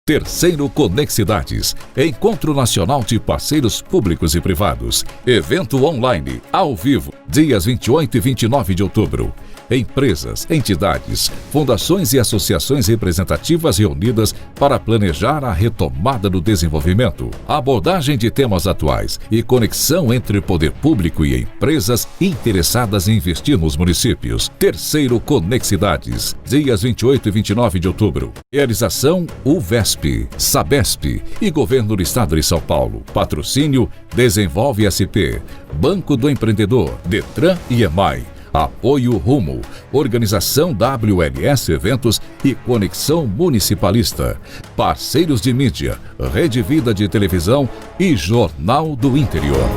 Terceiro Conexidades, Encontro Nacional de Parceiros Públicos e Privados. Evento online, ao vivo, dias 28 e 29 de outubro. Empresas, entidades, fundações e associações representativas reunidas para planejar a retomada do desenvolvimento, abordagem de temas atuais e conexão entre poder público e empresas interessadas em investir nos municípios. Terceiro Conexidades, dias 28 e 29 de outubro. Realização UVESP, SABESP e Governo do Estado de São Paulo. Patrocínio Desenvolve SP, Banco do Empreendedor, Detran e EMAI. Apoio Rumo, Organização WLS Eventos e Conexão Municipalista. Parceiros de mídia, Rede Vida de Televisão e Jornal do Interior.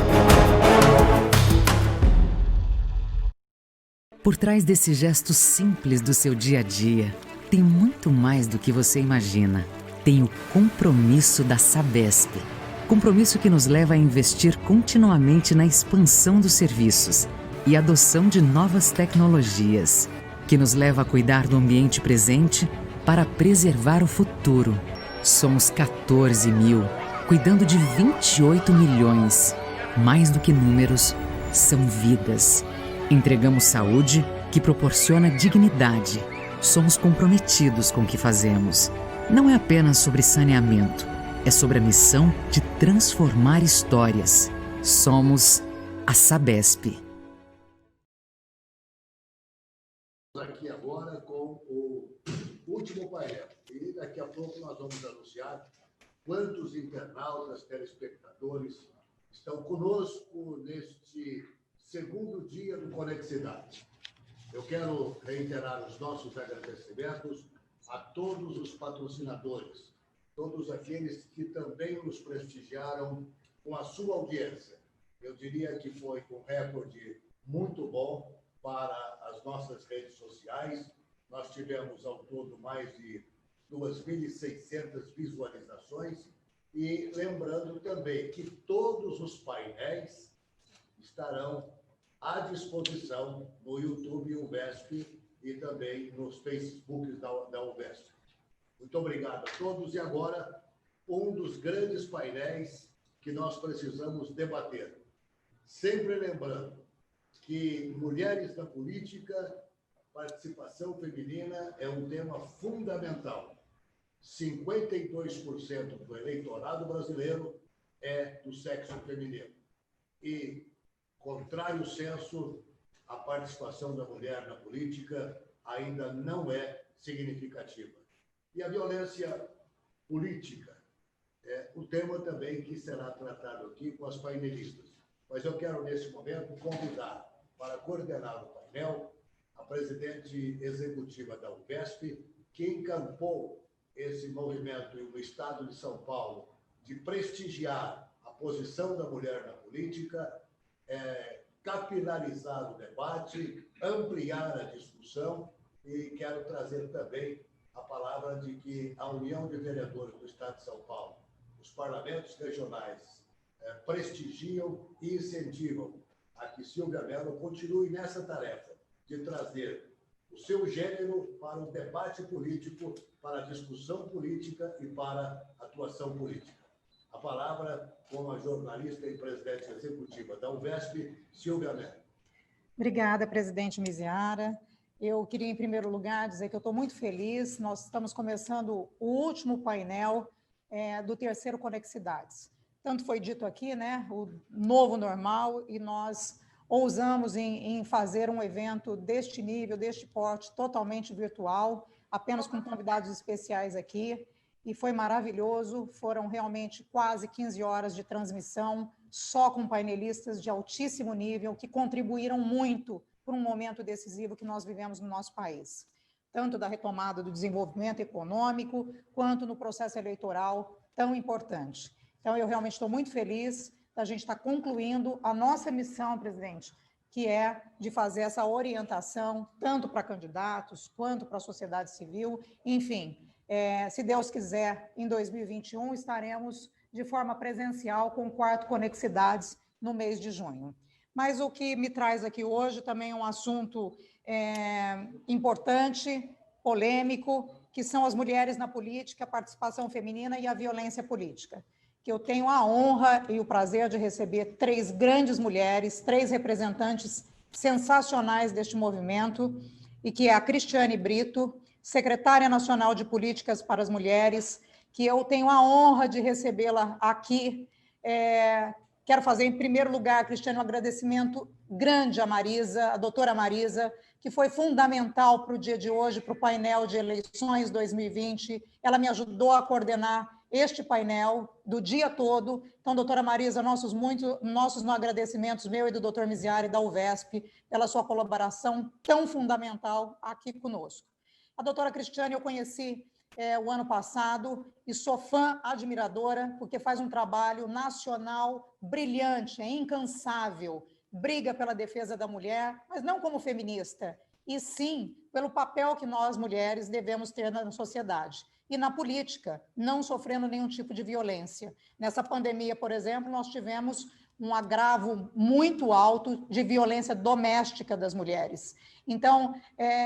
Por trás desse gesto simples do seu dia a dia, tem muito mais do que você imagina. Tem o compromisso da Sabesp. Compromisso que nos leva a investir continuamente na expansão dos serviços e adoção de novas tecnologias, que nos leva a cuidar do ambiente presente para preservar o futuro. Somos 14 mil, cuidando de 28 milhões. Mais do que números, são vidas. Entregamos saúde que proporciona dignidade. Somos comprometidos com o que fazemos. Não é apenas sobre saneamento, é sobre a missão de transformar histórias. Somos a Sabesp. Aqui agora com o último painel. E daqui a pouco nós vamos anunciar quantos internautas, telespectadores estão conosco neste segundo dia do Conexidade. Eu quero reiterar os nossos agradecimentos a todos os patrocinadores, todos aqueles que também nos prestigiaram com a sua audiência. Eu diria que foi um recorde muito bom para as nossas redes sociais. Nós tivemos ao todo mais de 2.600 visualizações e lembrando também que todos os painéis estarão à disposição no YouTube UVESP e também nos Facebooks da UVESP. Muito obrigado a todos. E agora, um dos grandes painéis que nós precisamos debater. Sempre lembrando que mulheres na política, participação feminina é um tema fundamental. 52% do eleitorado brasileiro é do sexo feminino. E, contrário senso, a participação da mulher na política ainda não é significativa. E a violência política é o tema também que será tratado aqui com as painelistas. Mas eu quero, nesse momento, convidar para coordenar o painel a presidente executiva da UVESP, que encampou esse movimento no Estado de São Paulo de prestigiar a posição da mulher na política, capilarizar o debate, ampliar a discussão, e quero trazer também a palavra de que a União de Vereadores do Estado de São Paulo, os parlamentos regionais, prestigiam e incentivam a que Silvia Mello continue nessa tarefa de trazer o seu gênero para o debate político, para a discussão política e para a atuação política. A palavra com a jornalista e presidente executiva da UVESP, Silvia Mello. Obrigada, presidente Miziara. Eu queria, em primeiro lugar, dizer que eu estou muito feliz. Nós estamos começando o último painel do terceiro Conexidades. Tanto foi dito aqui, né, o novo normal, e nós ousamos em fazer um evento deste nível, deste porte, totalmente virtual, apenas com convidados especiais aqui, e foi maravilhoso. Foram realmente quase 15 horas de transmissão, só com painelistas de altíssimo nível, que contribuíram muito para um momento decisivo que nós vivemos no nosso país, tanto da retomada do desenvolvimento econômico, quanto no processo eleitoral tão importante. Então, eu realmente estou muito feliz da gente estar concluindo a nossa missão, presidente, que é de fazer essa orientação, tanto para candidatos, quanto para a sociedade civil. Enfim, se Deus quiser, em 2021, estaremos de forma presencial com o quarto Conexidades no mês de junho. Mas o que me traz aqui hoje também é um assunto importante, polêmico, que são as mulheres na política, a participação feminina e a violência política, que eu tenho a honra e o prazer de receber 3 grandes mulheres, 3 representantes sensacionais deste movimento, e que é a Cristiane Brito, secretária nacional de Políticas para as Mulheres, que eu tenho a honra de recebê-la aqui. Quero fazer, em primeiro lugar, Cristiane, um agradecimento grande à Marisa, à doutora Marisa, que foi fundamental para o dia de hoje, para o painel de eleições 2020. Ela me ajudou a coordenar este painel do dia todo. Então, doutora Marisa, nossos agradecimentos, meu e do doutor Misiari, da UVESP, pela sua colaboração tão fundamental aqui conosco. A doutora Cristiane eu conheci o ano passado e sou fã admiradora, porque faz um trabalho nacional brilhante, incansável, briga pela defesa da mulher, mas não como feminista, e sim pelo papel que nós, mulheres, devemos ter na sociedade. E na política, não sofrendo nenhum tipo de violência. Nessa pandemia, por exemplo, nós tivemos um agravo muito alto de violência doméstica das mulheres. Então,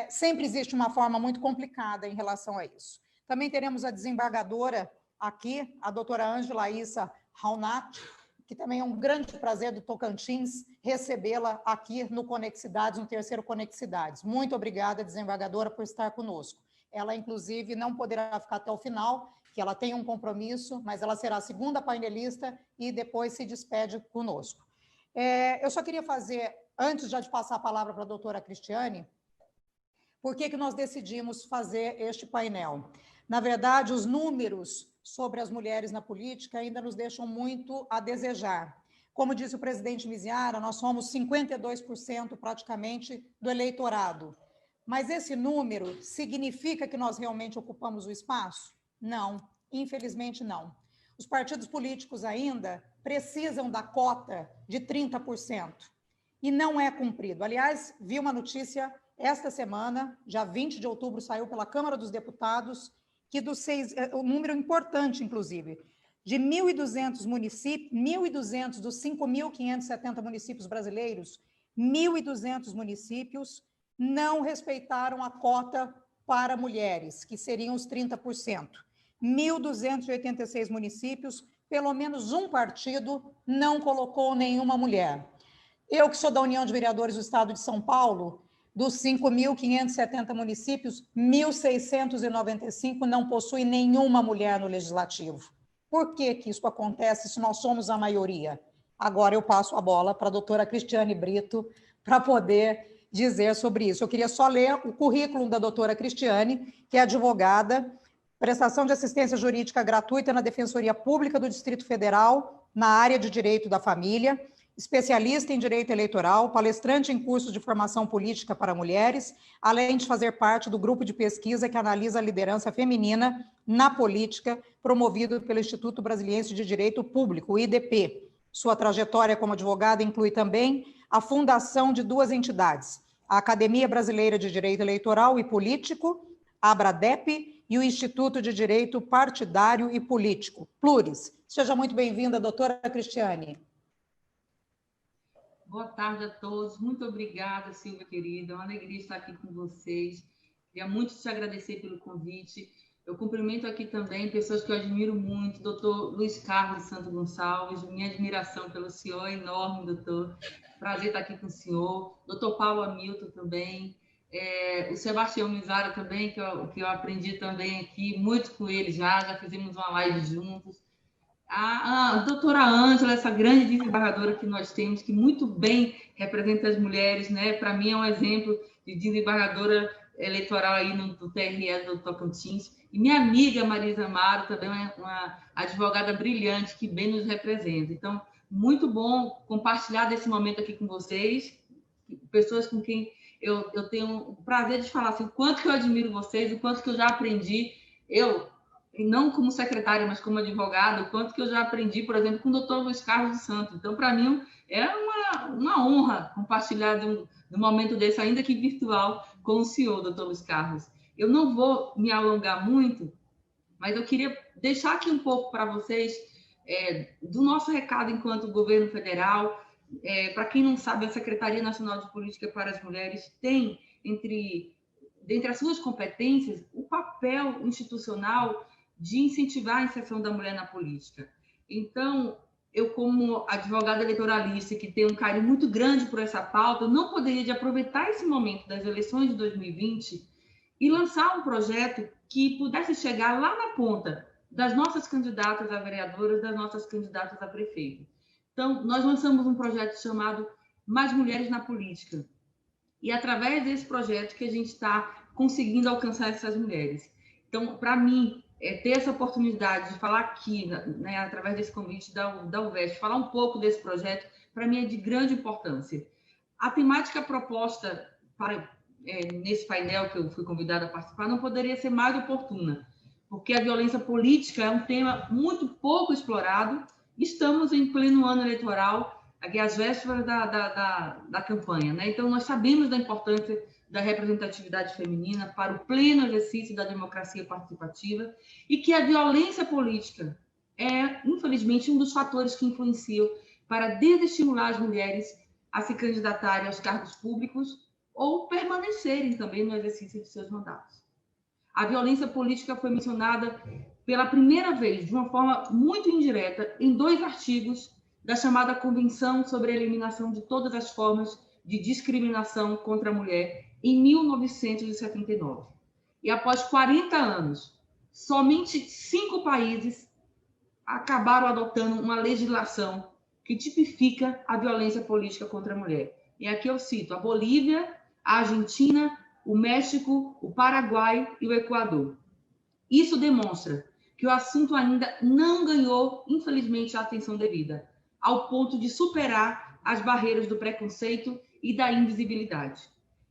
sempre existe uma forma muito complicada em relação a isso. Também teremos a desembargadora aqui, a doutora Ângela Issa Raunat, que também é um grande prazer do Tocantins recebê-la aqui no Conexidades, no terceiro Conexidades. Muito obrigada, desembargadora, por estar conosco. Ela, inclusive, não poderá ficar até o final, que ela tem um compromisso, mas ela será a segunda painelista e depois se despede conosco. Eu só queria fazer, antes já de passar a palavra para a doutora Cristiane, por que nós decidimos fazer este painel? Na verdade, os números sobre as mulheres na política ainda nos deixam muito a desejar. Como disse o presidente Misiara, nós somos 52% praticamente do eleitorado. Mas esse número significa que nós realmente ocupamos o espaço? Não, infelizmente não. Os partidos políticos ainda precisam da cota de 30% e não é cumprido. Aliás, vi uma notícia esta semana, dia 20 de outubro, saiu pela Câmara dos Deputados, que um número importante, inclusive, de 1.200 municípios, 1.200 dos 5.570 municípios brasileiros, 1.200 municípios não respeitaram a cota para mulheres, que seriam os 30%. 1.286 municípios, pelo menos um partido não colocou nenhuma mulher. Eu, que sou da União de Vereadores do Estado de São Paulo, dos 5.570 municípios, 1.695 não possuem nenhuma mulher no Legislativo. Por que isso acontece se nós somos a maioria? Agora eu passo a bola para a doutora Cristiane Brito para poder dizer sobre isso. Eu queria só ler o currículo da doutora Cristiane, que é advogada, prestação de assistência jurídica gratuita na Defensoria Pública do Distrito Federal, na área de Direito da Família, especialista em direito eleitoral, palestrante em cursos de formação política para mulheres, além de fazer parte do grupo de pesquisa que analisa a liderança feminina na política, promovido pelo Instituto Brasiliense de Direito Público, o IDP. Sua trajetória como advogada inclui também a fundação de 2 entidades, a Academia Brasileira de Direito Eleitoral e Político, a ABRADEP, e o Instituto de Direito Partidário e Político, Pluris. Seja muito bem-vinda, doutora Cristiane. Boa tarde a todos. Muito obrigada, Silvia querida. É uma alegria estar aqui com vocês. Queria muito te agradecer pelo convite. Eu cumprimento aqui também pessoas que eu admiro muito, doutor Luiz Carlos Santos Gonçalves, minha admiração pelo senhor é enorme, doutor. Prazer estar aqui com o senhor. Doutor Paulo Hamilton também. O Sebastião Mizara também, que eu aprendi também aqui, muito com ele já fizemos uma live juntos. A doutora Ângela, essa grande desembargadora que nós temos, que muito bem representa as mulheres, né? Para mim é um exemplo de desembargadora eleitoral aí no TRE do Tocantins. E minha amiga Marisa Amaro também é uma advogada brilhante que bem nos representa. Então, muito bom compartilhar desse momento aqui com vocês, pessoas com quem eu tenho o prazer de falar assim, o quanto que eu admiro vocês, o quanto que eu já aprendi, não como secretária, mas como advogada, o quanto que eu já aprendi, por exemplo, com o doutor Luiz Carlos dos Santos. Então, para mim, é uma honra compartilhar de um momento desse, ainda que virtual, com o senhor, doutor Luiz Carlos. Eu não vou me alongar muito, mas eu queria deixar aqui um pouco para vocês do nosso recado enquanto governo federal. Para quem não sabe, a Secretaria Nacional de Política para as Mulheres tem entre dentre as suas competências, o papel institucional de incentivar a inserção da mulher na política. Então, eu, como advogada eleitoralista, que tem um carinho muito grande por essa pauta, não poderia de aproveitar esse momento das eleições de 2020 e lançar um projeto que pudesse chegar lá na ponta das nossas candidatas a vereadoras, das nossas candidatas a prefeito. Então, nós lançamos um projeto chamado Mais Mulheres na Política. E é através desse projeto que a gente está conseguindo alcançar essas mulheres. Então, para mim, ter essa oportunidade de falar aqui, né, através desse convite da UVEST, falar um pouco desse projeto, para mim é de grande importância. A temática proposta nesse painel que eu fui convidada a participar não poderia ser mais oportuna, porque a violência política é um tema muito pouco explorado. Estamos em pleno ano eleitoral, aqui às vésperas da campanha, né? Então, nós sabemos da importância da representatividade feminina para o pleno exercício da democracia participativa e que a violência política é, infelizmente, um dos fatores que influenciam para desestimular as mulheres a se candidatarem aos cargos públicos ou permanecerem também no exercício de seus mandatos. A violência política foi mencionada pela primeira vez, de uma forma muito indireta, em 2 artigos da chamada Convenção sobre a Eliminação de Todas as Formas de Discriminação contra a Mulher, em 1979. E após 40 anos, somente 5 países acabaram adotando uma legislação que tipifica a violência política contra a mulher. E aqui eu cito a Bolívia, a Argentina, o México, o Paraguai e o Equador. Isso demonstra que o assunto ainda não ganhou, infelizmente, a atenção devida, ao ponto de superar as barreiras do preconceito e da invisibilidade.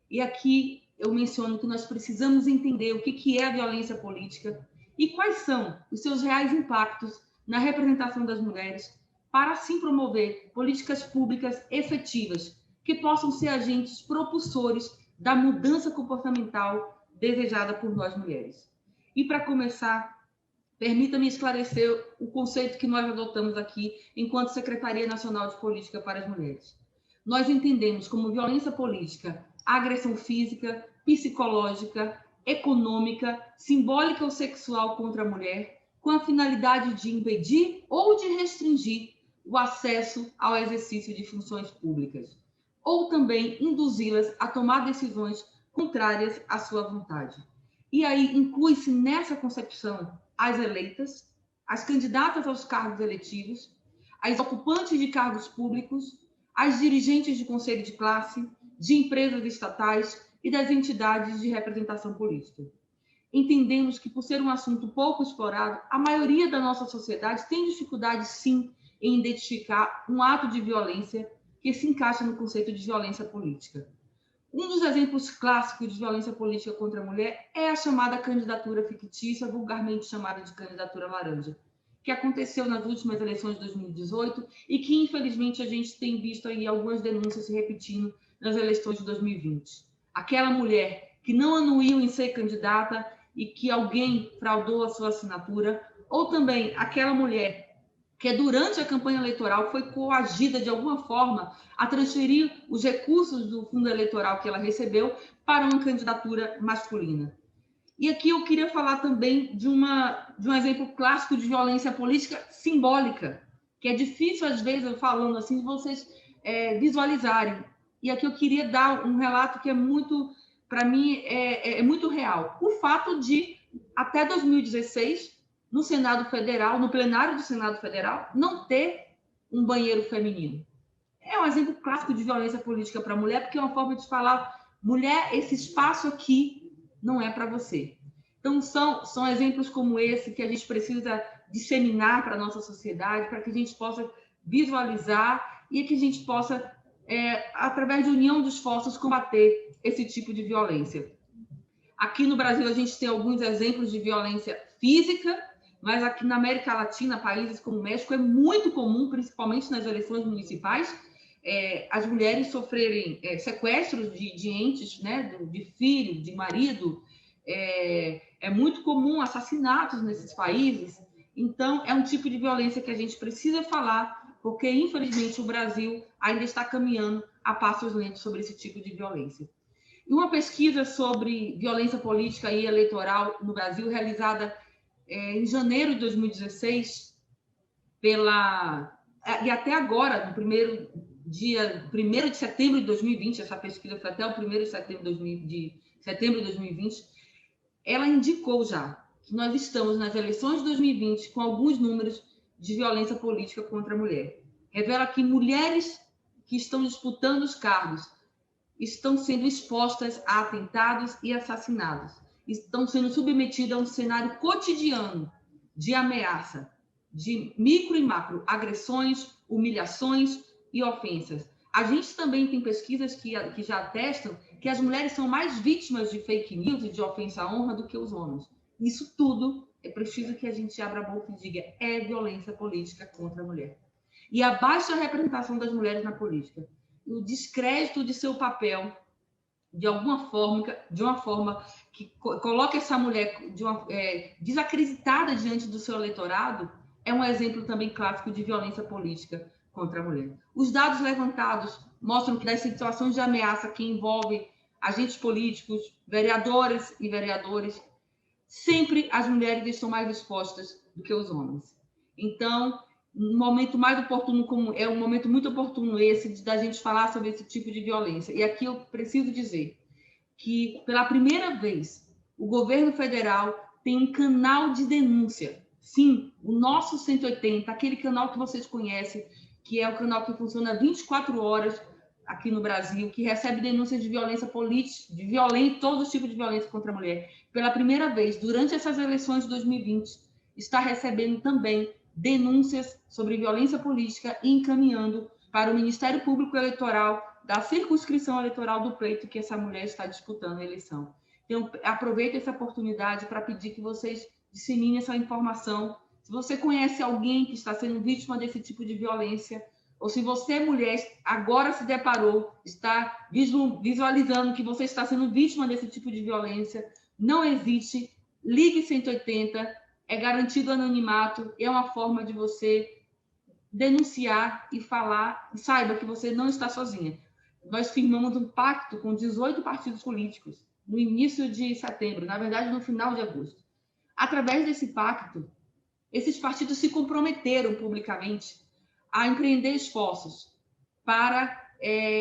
E aqui eu menciono que nós precisamos entender o que é a violência política e quais são os seus reais impactos na representação das mulheres, para assim promover políticas públicas efetivas que possam ser agentes propulsores da mudança comportamental desejada por nós mulheres. E para começar, permita-me esclarecer o conceito que nós adotamos aqui enquanto Secretaria Nacional de Política para as Mulheres. Nós entendemos como violência política a agressão física, psicológica, econômica, simbólica ou sexual contra a mulher, com a finalidade de impedir ou de restringir o acesso ao exercício de funções públicas, ou também induzi-las a tomar decisões contrárias à sua vontade. E aí inclui-se nessa concepção as eleitas, as candidatas aos cargos eletivos, as ocupantes de cargos públicos, as dirigentes de conselho de classe, de empresas estatais e das entidades de representação política. Entendemos que, por ser um assunto pouco explorado, a maioria da nossa sociedade tem dificuldade, sim, em identificar um ato de violência que se encaixa no conceito de violência política. Um dos exemplos clássicos de violência política contra a mulher é a chamada candidatura fictícia, vulgarmente chamada de candidatura laranja, que aconteceu nas últimas eleições de 2018 e que, infelizmente, a gente tem visto aí algumas denúncias se repetindo nas eleições de 2020. Aquela mulher que não anuiu em ser candidata e que alguém fraudou a sua assinatura, ou também aquela mulher que durante a campanha eleitoral foi coagida de alguma forma a transferir os recursos do fundo eleitoral que ela recebeu para uma candidatura masculina. E aqui eu queria falar também de um exemplo clássico de violência política simbólica, que é difícil, às vezes, eu falando assim, de vocês visualizarem. E aqui eu queria dar um relato que é muito, para mim, é muito real. O fato de, até 2016, no Senado Federal, no plenário do Senado Federal, não ter um banheiro feminino. É um exemplo clássico de violência política para a mulher, porque é uma forma de falar, mulher, esse espaço aqui não é para você. Então, são exemplos como esse que a gente precisa disseminar para a nossa sociedade, para que a gente possa visualizar e que a gente possa, através de união de esforços, combater esse tipo de violência. Aqui no Brasil, a gente tem alguns exemplos de violência física, mas aqui na América Latina, países como o México, é muito comum, principalmente nas eleições municipais, as mulheres sofrerem sequestros de entes, né, de filho, de marido. É muito comum assassinatos nesses países. Então, é um tipo de violência que a gente precisa falar, porque, infelizmente, o Brasil ainda está caminhando a passos lentos sobre esse tipo de violência. E uma pesquisa sobre violência política e eleitoral no Brasil, realizada em janeiro de 2016, e até agora, no 1º de setembro de 2020, essa pesquisa foi até o 1º de setembro de 2020, ela indicou já que nós estamos nas eleições de 2020 com alguns números de violência política contra a mulher. Revela que mulheres que estão disputando os cargos estão sendo expostas a atentados e assassinatos, estão sendo submetidas a um cenário cotidiano de ameaça, de micro e macro agressões, humilhações e ofensas. A gente também tem pesquisas que já atestam que as mulheres são mais vítimas de fake news e de ofensa à honra do que os homens. Isso tudo é preciso que a gente abra a boca e diga: é violência política contra a mulher. E a baixa representação das mulheres na política, o descrédito de seu papel, de uma forma que coloca essa mulher desacreditada diante do seu eleitorado, é um exemplo também clássico de violência política contra a mulher. Os dados levantados mostram que das situações de ameaça que envolvem agentes políticos, vereadoras e vereadores, sempre as mulheres estão mais expostas do que os homens. Então, um momento mais oportuno, é um momento muito oportuno esse da gente falar sobre esse tipo de violência. E aqui eu preciso dizer que, pela primeira vez, o governo federal tem um canal de denúncia. Sim, o nosso 180, aquele canal que vocês conhecem, que é o canal que funciona 24 horas aqui no Brasil, que recebe denúncias de violência política, todos os tipos de violência contra a mulher. Pela primeira vez, durante essas eleições de 2020, está recebendo também denúncias sobre violência política e encaminhando para o Ministério Público Eleitoral da circunscrição eleitoral do pleito que essa mulher está disputando a eleição. Então, aproveito essa oportunidade para pedir que vocês disseminem essa informação. Se você conhece alguém que está sendo vítima desse tipo de violência, ou se você, mulher, agora se deparou, está visualizando que você está sendo vítima desse tipo de violência, não hesite, ligue 180, é garantido anonimato, é uma forma de você denunciar e falar, e saiba que você não está sozinha. Nós firmamos um pacto com 18 partidos políticos no início de setembro, na verdade, no final de agosto. Através desse pacto, esses partidos se comprometeram publicamente a empreender esforços para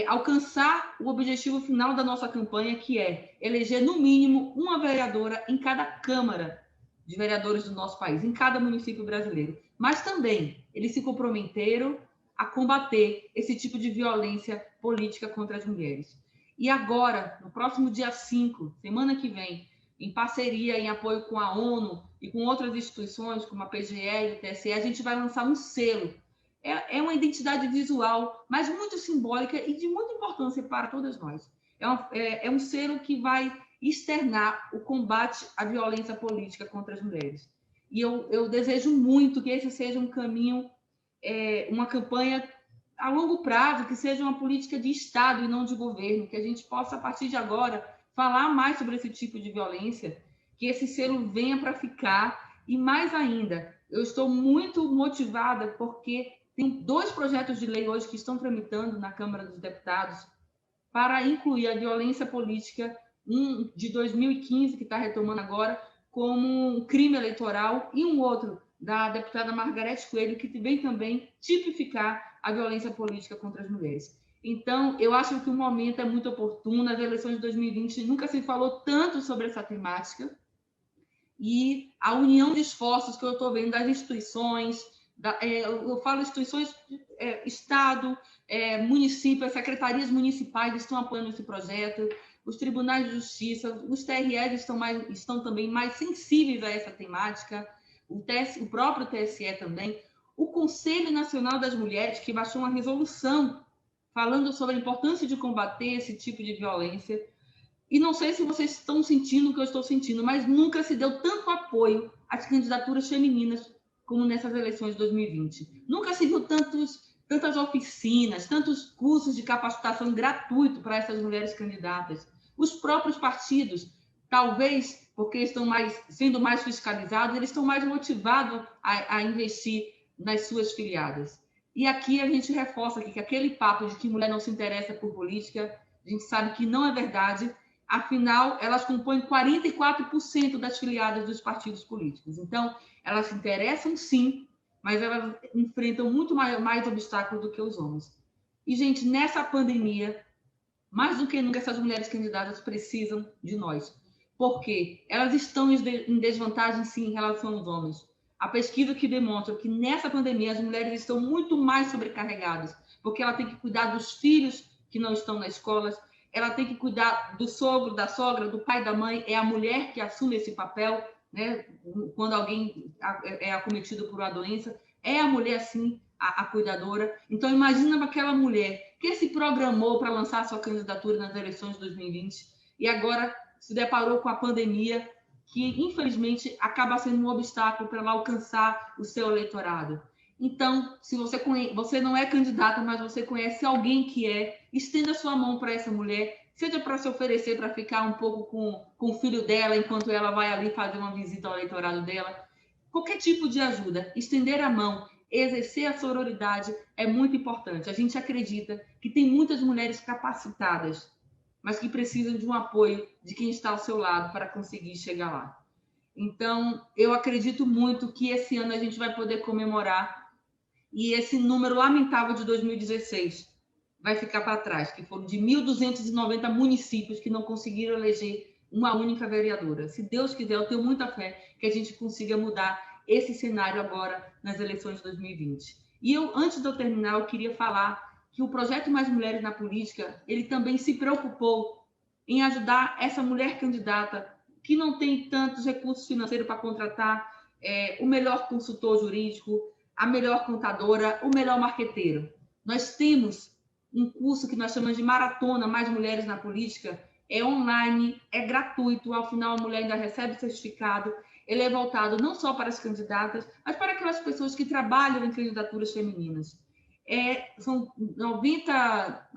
alcançar o objetivo final da nossa campanha, que é eleger, no mínimo, uma vereadora em cada Câmara de Vereadores do nosso país, em cada município brasileiro. Mas também eles se comprometeram a combater esse tipo de violência política contra as mulheres. E agora, no próximo dia 5, semana que vem, em parceria, em apoio com a ONU e com outras instituições, como a PGE e o TSE, a gente vai lançar um selo. É uma identidade visual, mas muito simbólica e de muita importância para todas nós. É um selo que vai externar o combate à violência política contra as mulheres. E eu desejo muito que esse seja um caminho, uma campanha a longo prazo, que seja uma política de Estado e não de governo, que a gente possa, a partir de agora, falar mais sobre esse tipo de violência, que esse selo venha para ficar. E mais ainda, eu estou muito motivada porque tem 2 projetos de lei hoje que estão tramitando na Câmara dos Deputados para incluir a violência política, um de 2015, que está retomando agora, como um crime eleitoral, e um outro da deputada Margarete Coelho, que vem também tipificar a violência política contra as mulheres. Então, eu acho que o momento é muito oportuno. Nas eleições de 2020 nunca se falou tanto sobre essa temática, e a união de esforços que eu estou vendo das instituições, eu falo instituições, Estado, município, as secretarias municipais estão apoiando esse projeto, os tribunais de justiça, os TREs estão também mais sensíveis a essa temática, o próprio TSE também, o Conselho Nacional das Mulheres, que baixou uma resolução falando sobre a importância de combater esse tipo de violência. E não sei se vocês estão sentindo o que eu estou sentindo, mas nunca se deu tanto apoio às candidaturas femininas como nessas eleições de 2020. Nunca se viu tantas oficinas, tantos cursos de capacitação gratuito para essas mulheres candidatas. Os próprios partidos, talvez porque estão sendo mais fiscalizados, eles estão mais motivados a investir nas suas filiadas. E aqui a gente reforça que aquele papo de que mulher não se interessa por política, a gente sabe que não é verdade, Afinal, elas compõem 44% das filiadas dos partidos políticos. Então, elas se interessam, sim, mas elas enfrentam muito mais obstáculos do que os homens. E, gente, nessa pandemia, mais do que nunca, essas mulheres candidatas precisam de nós. Porque elas estão em desvantagem, sim, em relação aos homens. A pesquisa que demonstra que nessa pandemia as mulheres estão muito mais sobrecarregadas, porque ela tem que cuidar dos filhos que não estão na escola, ela tem que cuidar do sogro, da sogra, do pai, da mãe. É a mulher que assume esse papel, né? Quando alguém é acometido por uma doença, é a mulher, sim, a cuidadora. Então, imagina aquela mulher que se programou para lançar sua candidatura nas eleições de 2020 e agora se deparou com a pandemia, que, infelizmente, acaba sendo um obstáculo para ela alcançar o seu eleitorado. Então, se você não é candidata, mas você conhece alguém que é, estenda sua mão para essa mulher, seja para se oferecer para ficar um pouco com o filho dela, enquanto ela vai ali fazer uma visita ao eleitorado dela. Qualquer tipo de ajuda, estender a mão, exercer a sororidade é muito importante. A gente acredita que tem muitas mulheres capacitadas, mas que precisam de um apoio de quem está ao seu lado para conseguir chegar lá. Então, eu acredito muito que esse ano a gente vai poder comemorar e esse número lamentável de 2016 vai ficar para trás, que foram de 1.290 municípios que não conseguiram eleger uma única vereadora. Se Deus quiser, eu tenho muita fé que a gente consiga mudar esse cenário agora nas eleições de 2020. E antes de eu terminar, eu queria falar que o projeto Mais Mulheres na Política, ele também se preocupou em ajudar essa mulher candidata que não tem tantos recursos financeiros para contratar o melhor consultor jurídico, a melhor contadora, o melhor marqueteiro. Nós temos um curso que nós chamamos de Maratona Mais Mulheres na Política, é online, é gratuito, ao final a mulher ainda recebe certificado, ele é voltado não só para as candidatas, mas para aquelas pessoas que trabalham em candidaturas femininas. São 90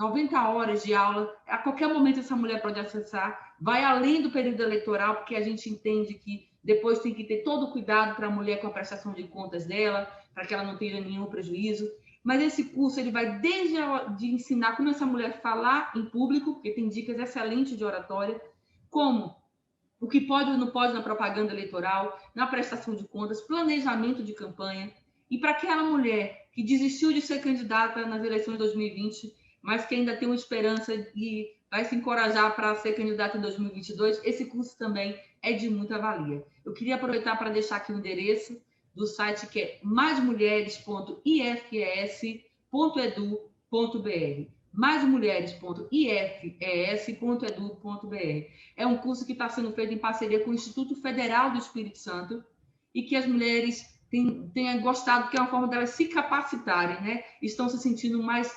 horas de aula, a qualquer momento essa mulher pode acessar, vai além do período eleitoral, porque a gente entende que depois tem que ter todo o cuidado para a mulher com a prestação de contas dela, para que ela não tenha nenhum prejuízo. Mas esse curso ele vai desde de ensinar como essa mulher falar em público, porque tem dicas excelentes de oratória, como o que pode ou não pode na propaganda eleitoral, na prestação de contas, planejamento de campanha. E para aquela mulher que desistiu de ser candidata nas eleições de 2020, mas que ainda tem uma esperança e vai se encorajar para ser candidata em 2022, esse curso também é de muita valia. Eu queria aproveitar para deixar aqui o endereço do site, que é maismulheres.ifes.edu.br. maismulheres.ifes.edu.br. É um curso que está sendo feito em parceria com o Instituto Federal do Espírito Santo e que as mulheres têm gostado, que é uma forma delas se capacitarem, né? Estão se sentindo mais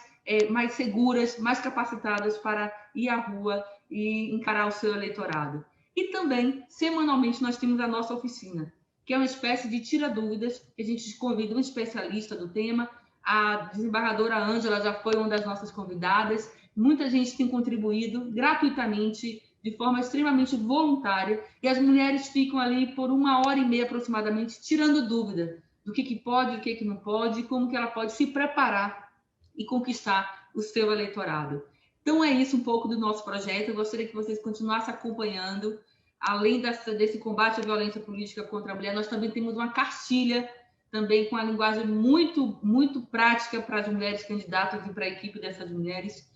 seguras, mais capacitadas para ir à rua e encarar o seu eleitorado. E também, semanalmente, nós temos a nossa oficina, que é uma espécie de tira-dúvidas, que a gente convida um especialista do tema. A desembargadora Ângela já foi uma das nossas convidadas. Muita gente tem contribuído gratuitamente, de forma extremamente voluntária, e as mulheres ficam ali por 1h30 aproximadamente, tirando dúvida do que pode, o que não pode, como que ela pode se preparar e conquistar o seu eleitorado. Então, é isso um pouco do nosso projeto. Eu gostaria que vocês continuassem acompanhando. Além desse combate à violência política contra a mulher, nós também temos uma cartilha também com a linguagem muito, muito prática para as mulheres candidatas e para a equipe dessas mulheres.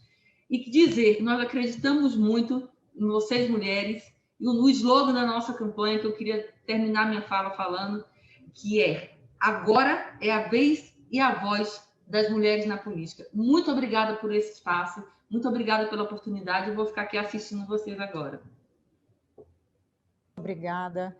E dizer que nós acreditamos muito em vocês, mulheres, e o slogan da nossa campanha, que eu queria terminar minha fala falando, que é: agora é a vez e a voz das mulheres na política. Muito obrigada por esse espaço, muito obrigada pela oportunidade. Eu vou ficar aqui assistindo vocês agora. Obrigada.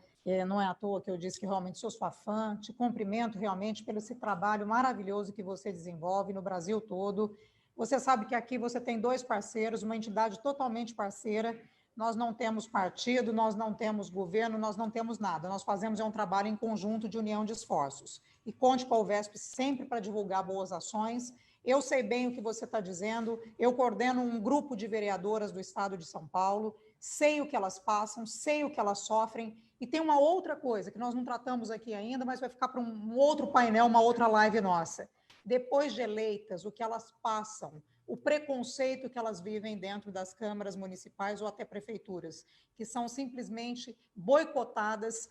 Não é à toa que eu disse que realmente sou sua fã, te cumprimento realmente pelo esse trabalho maravilhoso que você desenvolve no Brasil todo. Você sabe que aqui você tem 2 parceiros, uma entidade totalmente parceira. Nós não temos partido, nós não temos governo, nós não temos nada. Nós fazemos um trabalho em conjunto de união de esforços. E conte com a UVESP sempre para divulgar boas ações. Eu sei bem o que você está dizendo, eu coordeno um grupo de vereadoras do estado de São Paulo, sei o que elas passam, sei o que elas sofrem. E tem uma outra coisa que nós não tratamos aqui ainda, mas vai ficar para um outro painel, uma outra live nossa. Depois de eleitas, o que elas passam, o preconceito que elas vivem dentro das câmaras municipais ou até prefeituras, que são simplesmente boicotadas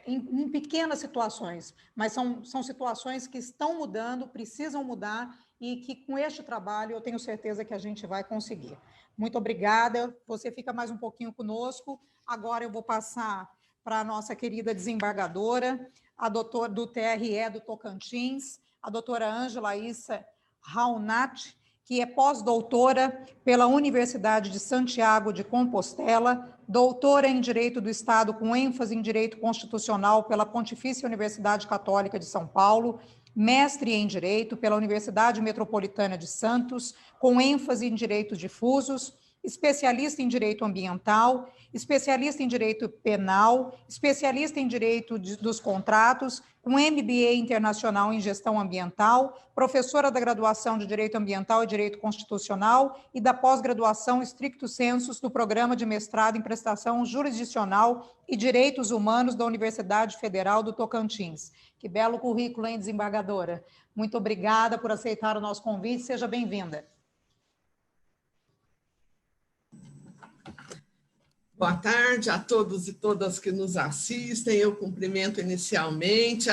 em pequenas situações, mas são situações que estão mudando, precisam mudar, e que com este trabalho eu tenho certeza que a gente vai conseguir. Muito obrigada, você fica mais um pouquinho conosco. Agora eu vou passar para a nossa querida desembargadora, a doutora do TRE do Tocantins, a doutora Ângela Issa Raunat, que é pós-doutora pela Universidade de Santiago de Compostela, doutora em Direito do Estado com ênfase em Direito Constitucional pela Pontifícia Universidade Católica de São Paulo, mestre em Direito pela Universidade Metropolitana de Santos, com ênfase em Direitos Difusos, especialista em Direito Ambiental, especialista em Direito Penal, especialista em Direito dos Contratos, com MBA Internacional em Gestão Ambiental, professora da graduação de Direito Ambiental e Direito Constitucional e da pós-graduação Stricto Sensus do Programa de Mestrado em Prestação Jurisdicional e Direitos Humanos da Universidade Federal do Tocantins. Que belo currículo, hein, desembargadora? Muito obrigada por aceitar o nosso convite, seja bem-vinda. Boa tarde a todos e todas que nos assistem. Eu cumprimento inicialmente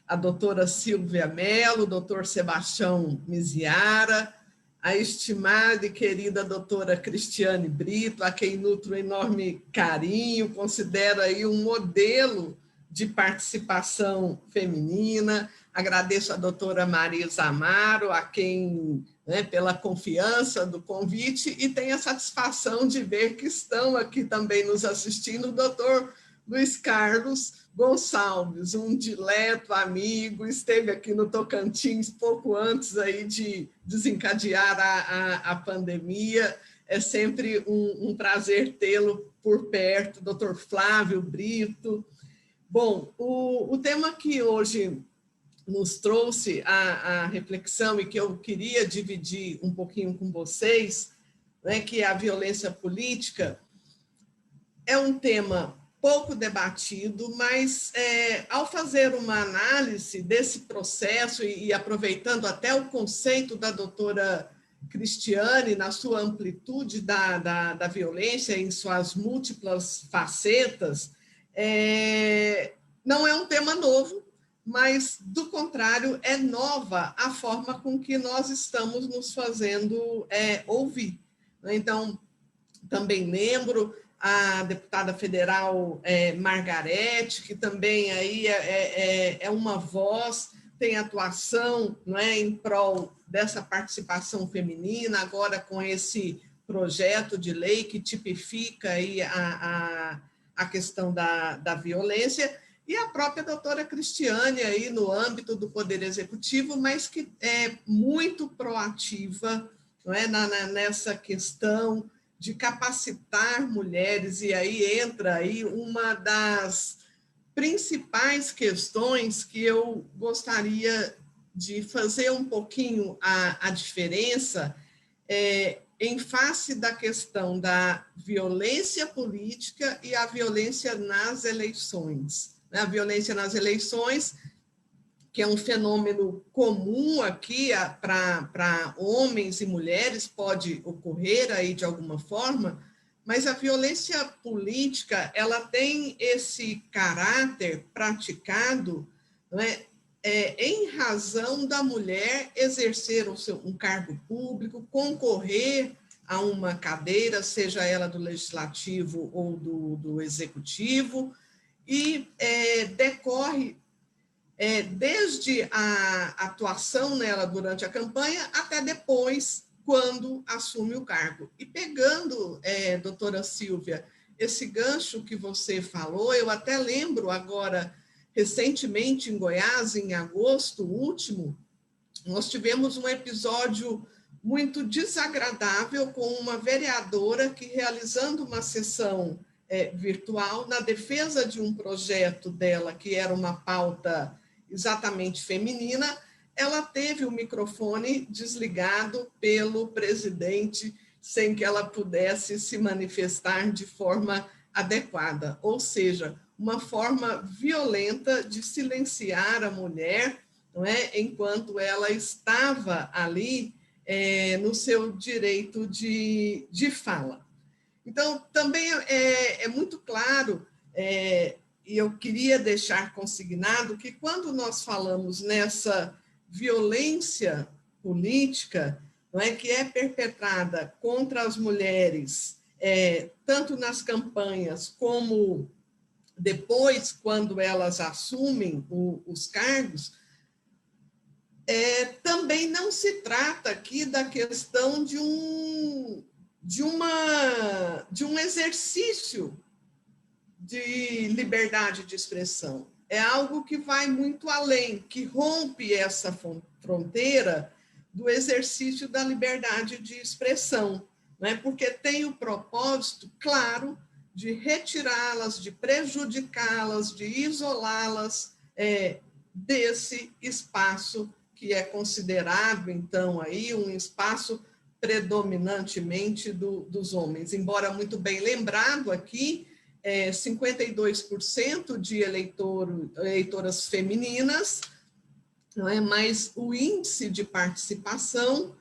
a doutora Silvia Mello, o doutor Sebastião Miziara, a estimada e querida doutora Cristiane Brito, a quem nutro enorme carinho, considero aí um modelo de participação feminina. Agradeço a doutora Marisa Amaro, a quem, pela confiança do convite, e tenho a satisfação de ver que estão aqui também nos assistindo o doutor Luiz Carlos Gonçalves, um dileto amigo, esteve aqui no Tocantins pouco antes aí de desencadear a pandemia. É sempre um prazer tê-lo por perto, doutor Flávio Brito. Bom, o tema que hoje nos trouxe a reflexão e que eu queria dividir um pouquinho com vocês, que é a violência política, é um tema pouco debatido, mas ao fazer uma análise desse processo e aproveitando até o conceito da doutora Cristiane, na sua amplitude da violência em suas múltiplas facetas, não é um tema novo, mas, do contrário, é nova a forma com que nós estamos nos fazendo ouvir. Então, também lembro a deputada federal Margarete, que também aí é uma voz, tem atuação em prol dessa participação feminina, agora com esse projeto de lei que tipifica aí a questão da violência, e a própria doutora Cristiane aí no âmbito do Poder Executivo, mas que é muito proativa nessa questão de capacitar mulheres, e aí entra aí uma das principais questões que eu gostaria de fazer um pouquinho a diferença em face da questão da violência política e a violência nas eleições. A violência nas eleições, que é um fenômeno comum aqui para homens e mulheres, pode ocorrer aí de alguma forma, mas a violência política, ela tem esse caráter praticado em razão da mulher exercer um cargo público, concorrer a uma cadeira, seja ela do legislativo ou do executivo, e decorre desde a atuação nela durante a campanha até depois, quando assume o cargo. E pegando, doutora Silvia, esse gancho que você falou, eu até lembro agora, recentemente em Goiás, em agosto último, nós tivemos um episódio muito desagradável com uma vereadora que, realizando uma sessão virtual, na defesa de um projeto dela, que era uma pauta exatamente feminina, ela teve o microfone desligado pelo presidente sem que ela pudesse se manifestar de forma adequada, ou seja, uma forma violenta de silenciar a mulher, enquanto ela estava ali no seu direito de fala. Então, também é muito claro, e eu queria deixar consignado que quando nós falamos nessa violência política, não é, que é perpetrada contra as mulheres, tanto nas campanhas como depois, quando elas assumem os cargos, também não se trata aqui da questão de um exercício de liberdade de expressão. É algo que vai muito além, que rompe essa fronteira do exercício da liberdade de expressão, né? Porque tem o propósito, claro, de retirá-las, de prejudicá-las, de isolá-las desse espaço que é considerado, então, aí um espaço predominantemente dos homens. Embora muito bem lembrado aqui, 52% de eleitoras femininas, não é? Mas o índice de participação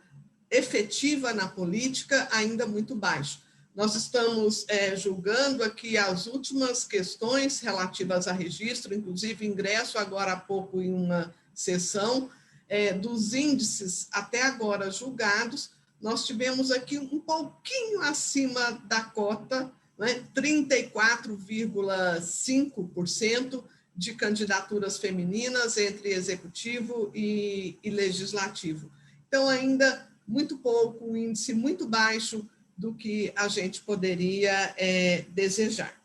efetiva na política ainda muito baixo. Nós estamos julgando aqui as últimas questões relativas a registro, inclusive ingresso agora há pouco em uma sessão, dos índices até agora julgados. Nós tivemos aqui um pouquinho acima da cota, né, 34,5% de candidaturas femininas entre executivo e legislativo. Então, ainda muito pouco, um índice muito baixo do que a gente poderia desejar.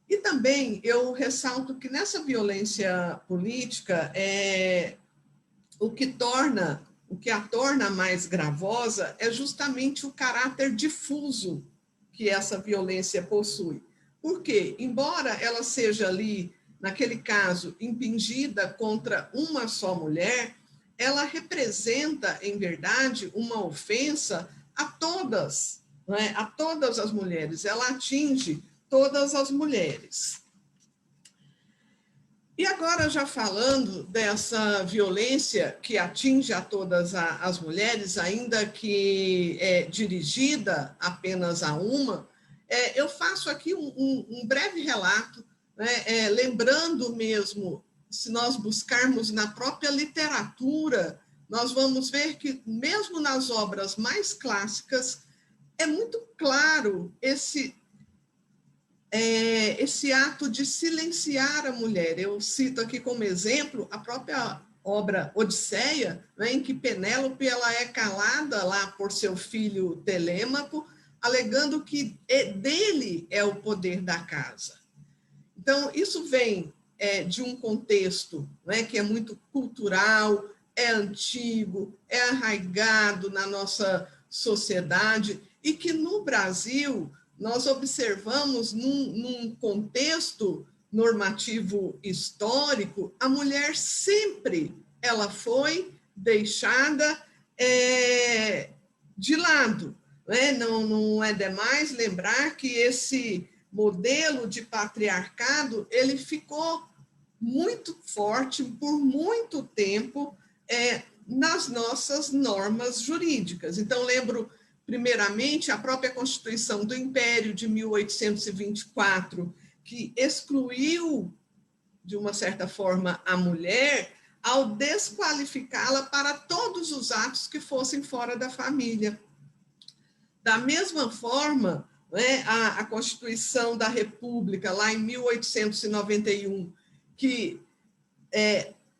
E também eu ressalto que nessa violência política, o que a torna mais gravosa é justamente o caráter difuso que essa violência possui. Porque, embora ela seja ali, naquele caso, impingida contra uma só mulher, ela representa, em verdade, uma ofensa a todas, não é? A todas as mulheres, ela atinge todas as mulheres. E agora, já falando dessa violência que atinge a todas as mulheres, ainda que dirigida apenas a uma, eu faço aqui um breve relato, né, lembrando mesmo, se nós buscarmos na própria literatura, nós vamos ver que, mesmo nas obras mais clássicas, é muito claro esse ato de silenciar a mulher. Eu cito aqui como exemplo a própria obra Odisseia, né, em que Penélope ela é calada lá por seu filho Telêmaco, alegando que dele é o poder da casa. Então, isso vem de um contexto, né, que é muito cultural, é antigo, é arraigado na nossa sociedade, e que no Brasil nós observamos num contexto normativo histórico, a mulher sempre ela foi deixada de lado. Né? Não é demais lembrar que esse modelo de patriarcado ele ficou muito forte por muito tempo nas nossas normas jurídicas. Então, lembro primeiramente, a própria Constituição do Império de 1824, que excluiu, de uma certa forma, a mulher, ao desqualificá-la para todos os atos que fossem fora da família. Da mesma forma, né, a Constituição da República, lá em 1891, que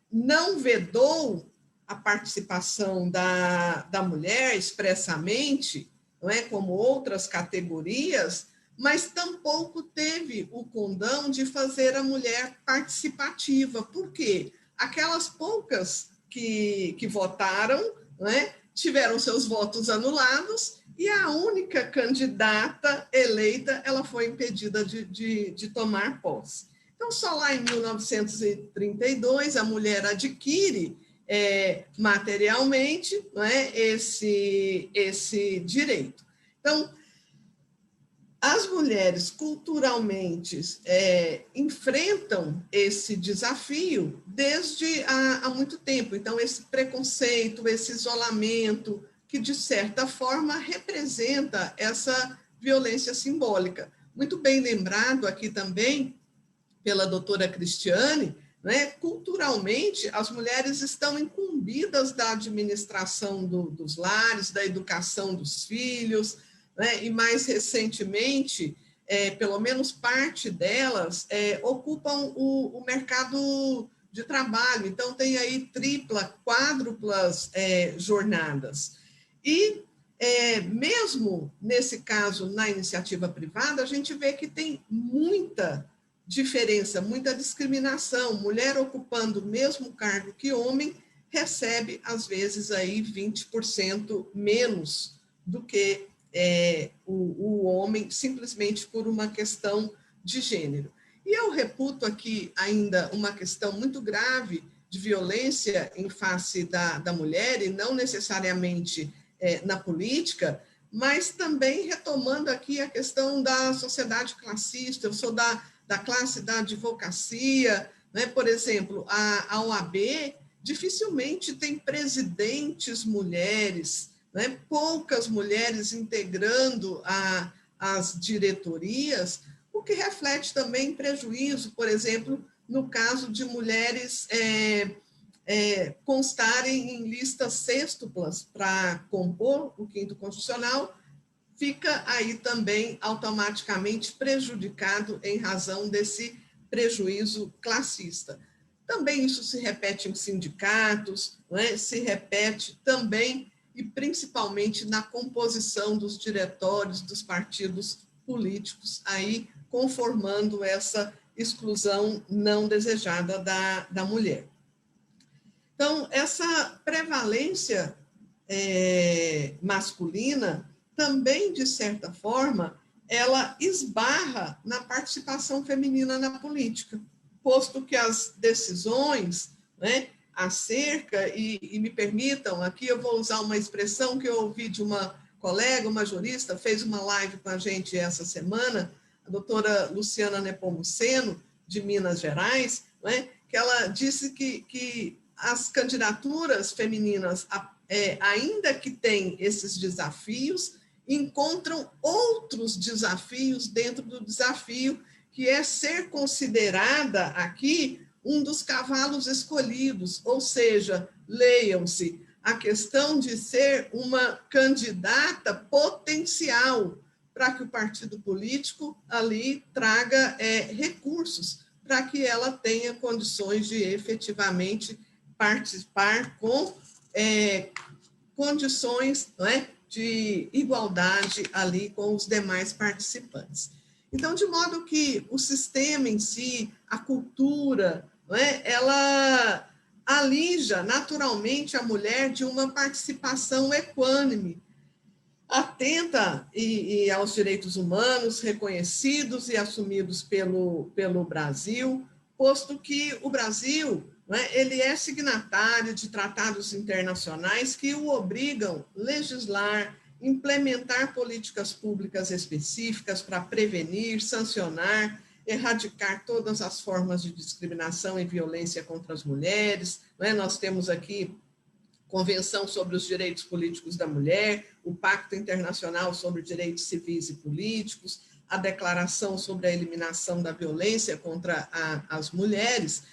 não vedou a participação da mulher expressamente, não é, como outras categorias, mas tampouco teve o condão de fazer a mulher participativa. Por quê? Aquelas poucas que votaram, não é, tiveram seus votos anulados e a única candidata eleita ela foi impedida de tomar posse. Então, só lá em 1932, a mulher adquire materialmente, não é, esse direito. Então, as mulheres culturalmente enfrentam esse desafio desde há muito tempo. Então, esse preconceito, esse isolamento que, de certa forma, representa essa violência simbólica. Muito bem lembrado aqui também pela doutora Cristiane, né? Culturalmente, as mulheres estão incumbidas da administração dos lares, da educação dos filhos, né? E mais recentemente, pelo menos parte delas, ocupam o mercado de trabalho. Então, tem aí quádruplas jornadas. E, mesmo nesse caso, na iniciativa privada, a gente vê que tem muita diferença, muita discriminação. Mulher ocupando o mesmo cargo que homem recebe, às vezes, aí 20% menos do que o homem, simplesmente por uma questão de gênero. E eu reputo aqui ainda uma questão muito grave de violência em face da mulher, e não necessariamente na política, mas também retomando aqui a questão da sociedade classista. Eu sou da classe da advocacia, né? Por exemplo, a OAB dificilmente tem presidentes mulheres, né? Poucas mulheres integrando as diretorias, o que reflete também prejuízo, por exemplo, no caso de mulheres constarem em listas sêxtuplas para compor o 5º Constitucional, fica aí também automaticamente prejudicado em razão desse prejuízo classista. Também isso se repete em sindicatos, não é? Se repete também e principalmente na composição dos diretórios dos partidos políticos, aí conformando essa exclusão não desejada da mulher. Então, essa prevalência masculina também, de certa forma, ela esbarra na participação feminina na política, posto que as decisões, né, acerca, e me permitam, aqui eu vou usar uma expressão que eu ouvi de uma colega, uma jurista, fez uma live com a gente essa semana, a doutora Luciana Nepomuceno, de Minas Gerais, né, que ela disse que as candidaturas femininas, ainda que têm esses desafios, encontram outros desafios dentro do desafio, que é ser considerada aqui um dos cavalos escolhidos, ou seja, leiam-se, a questão de ser uma candidata potencial para que o partido político ali traga recursos, para que ela tenha condições de efetivamente participar com condições, não é, de igualdade ali com os demais participantes. Então, de modo que o sistema em si, a cultura, não é, ela alija naturalmente a mulher de uma participação equânime, atenta aos direitos humanos reconhecidos e assumidos pelo Brasil, posto que o Brasil, né, ele é signatário de tratados internacionais que o obrigam a legislar, implementar políticas públicas específicas para prevenir, sancionar, erradicar todas as formas de discriminação e violência contra as mulheres. Né? Nós temos aqui Convenção sobre os Direitos Políticos da Mulher, o Pacto Internacional sobre Direitos Civis e Políticos, a Declaração sobre a Eliminação da Violência contra as Mulheres,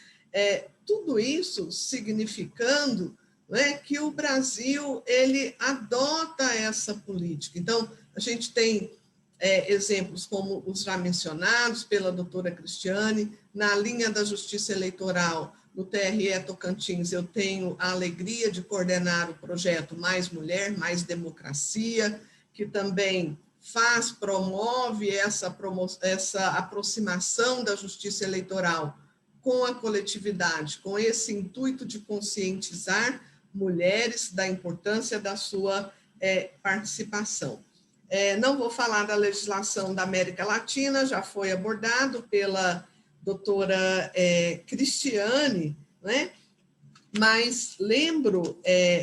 tudo isso significando, né, que o Brasil ele adota essa política. Então, a gente tem exemplos como os já mencionados pela doutora Cristiane, na linha da justiça eleitoral, no TRE Tocantins, eu tenho a alegria de coordenar o projeto Mais Mulher, Mais Democracia, que também promove essa aproximação da justiça eleitoral com a coletividade, com esse intuito de conscientizar mulheres da importância da sua participação. Não vou falar da legislação da América Latina, já foi abordado pela doutora Cristiane, né? Mas lembro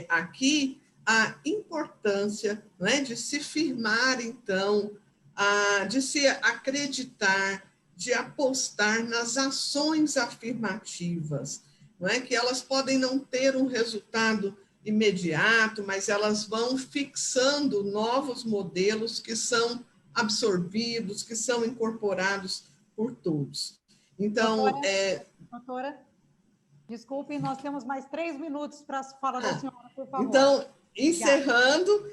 aqui a importância, né, de se firmar, então, de se acreditar, de apostar nas ações afirmativas, não é? Que elas podem não ter um resultado imediato, mas elas vão fixando novos modelos que são absorvidos, que são incorporados por todos. Então, doutora, desculpem, nós temos mais 3 minutos para a fala da senhora, por favor. Então, encerrando,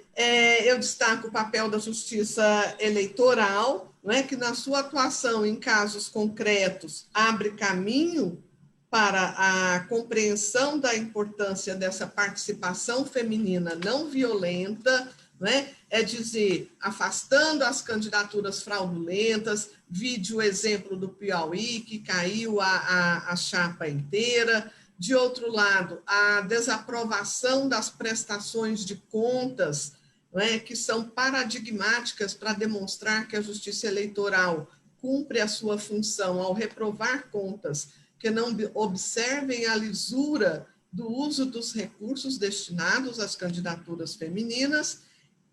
eu destaco o papel da Justiça Eleitoral, né, que na sua atuação em casos concretos abre caminho para a compreensão da importância dessa participação feminina não violenta, né? É dizer, afastando as candidaturas fraudulentas, vide o exemplo do Piauí, que caiu a chapa inteira. De outro lado, a desaprovação das prestações de contas, né, que são paradigmáticas para demonstrar que a Justiça Eleitoral cumpre a sua função ao reprovar contas que não observem a lisura do uso dos recursos destinados às candidaturas femininas,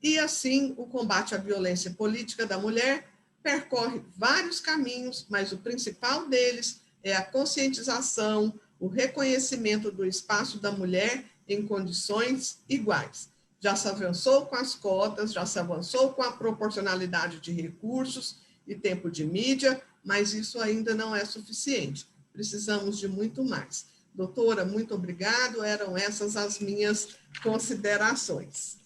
e assim o combate à violência política da mulher percorre vários caminhos, mas o principal deles é a conscientização, o reconhecimento do espaço da mulher em condições iguais. Já se avançou com as cotas, já se avançou com a proporcionalidade de recursos e tempo de mídia, mas isso ainda não é suficiente. Precisamos de muito mais. Doutora, muito obrigado. Eram essas as minhas considerações.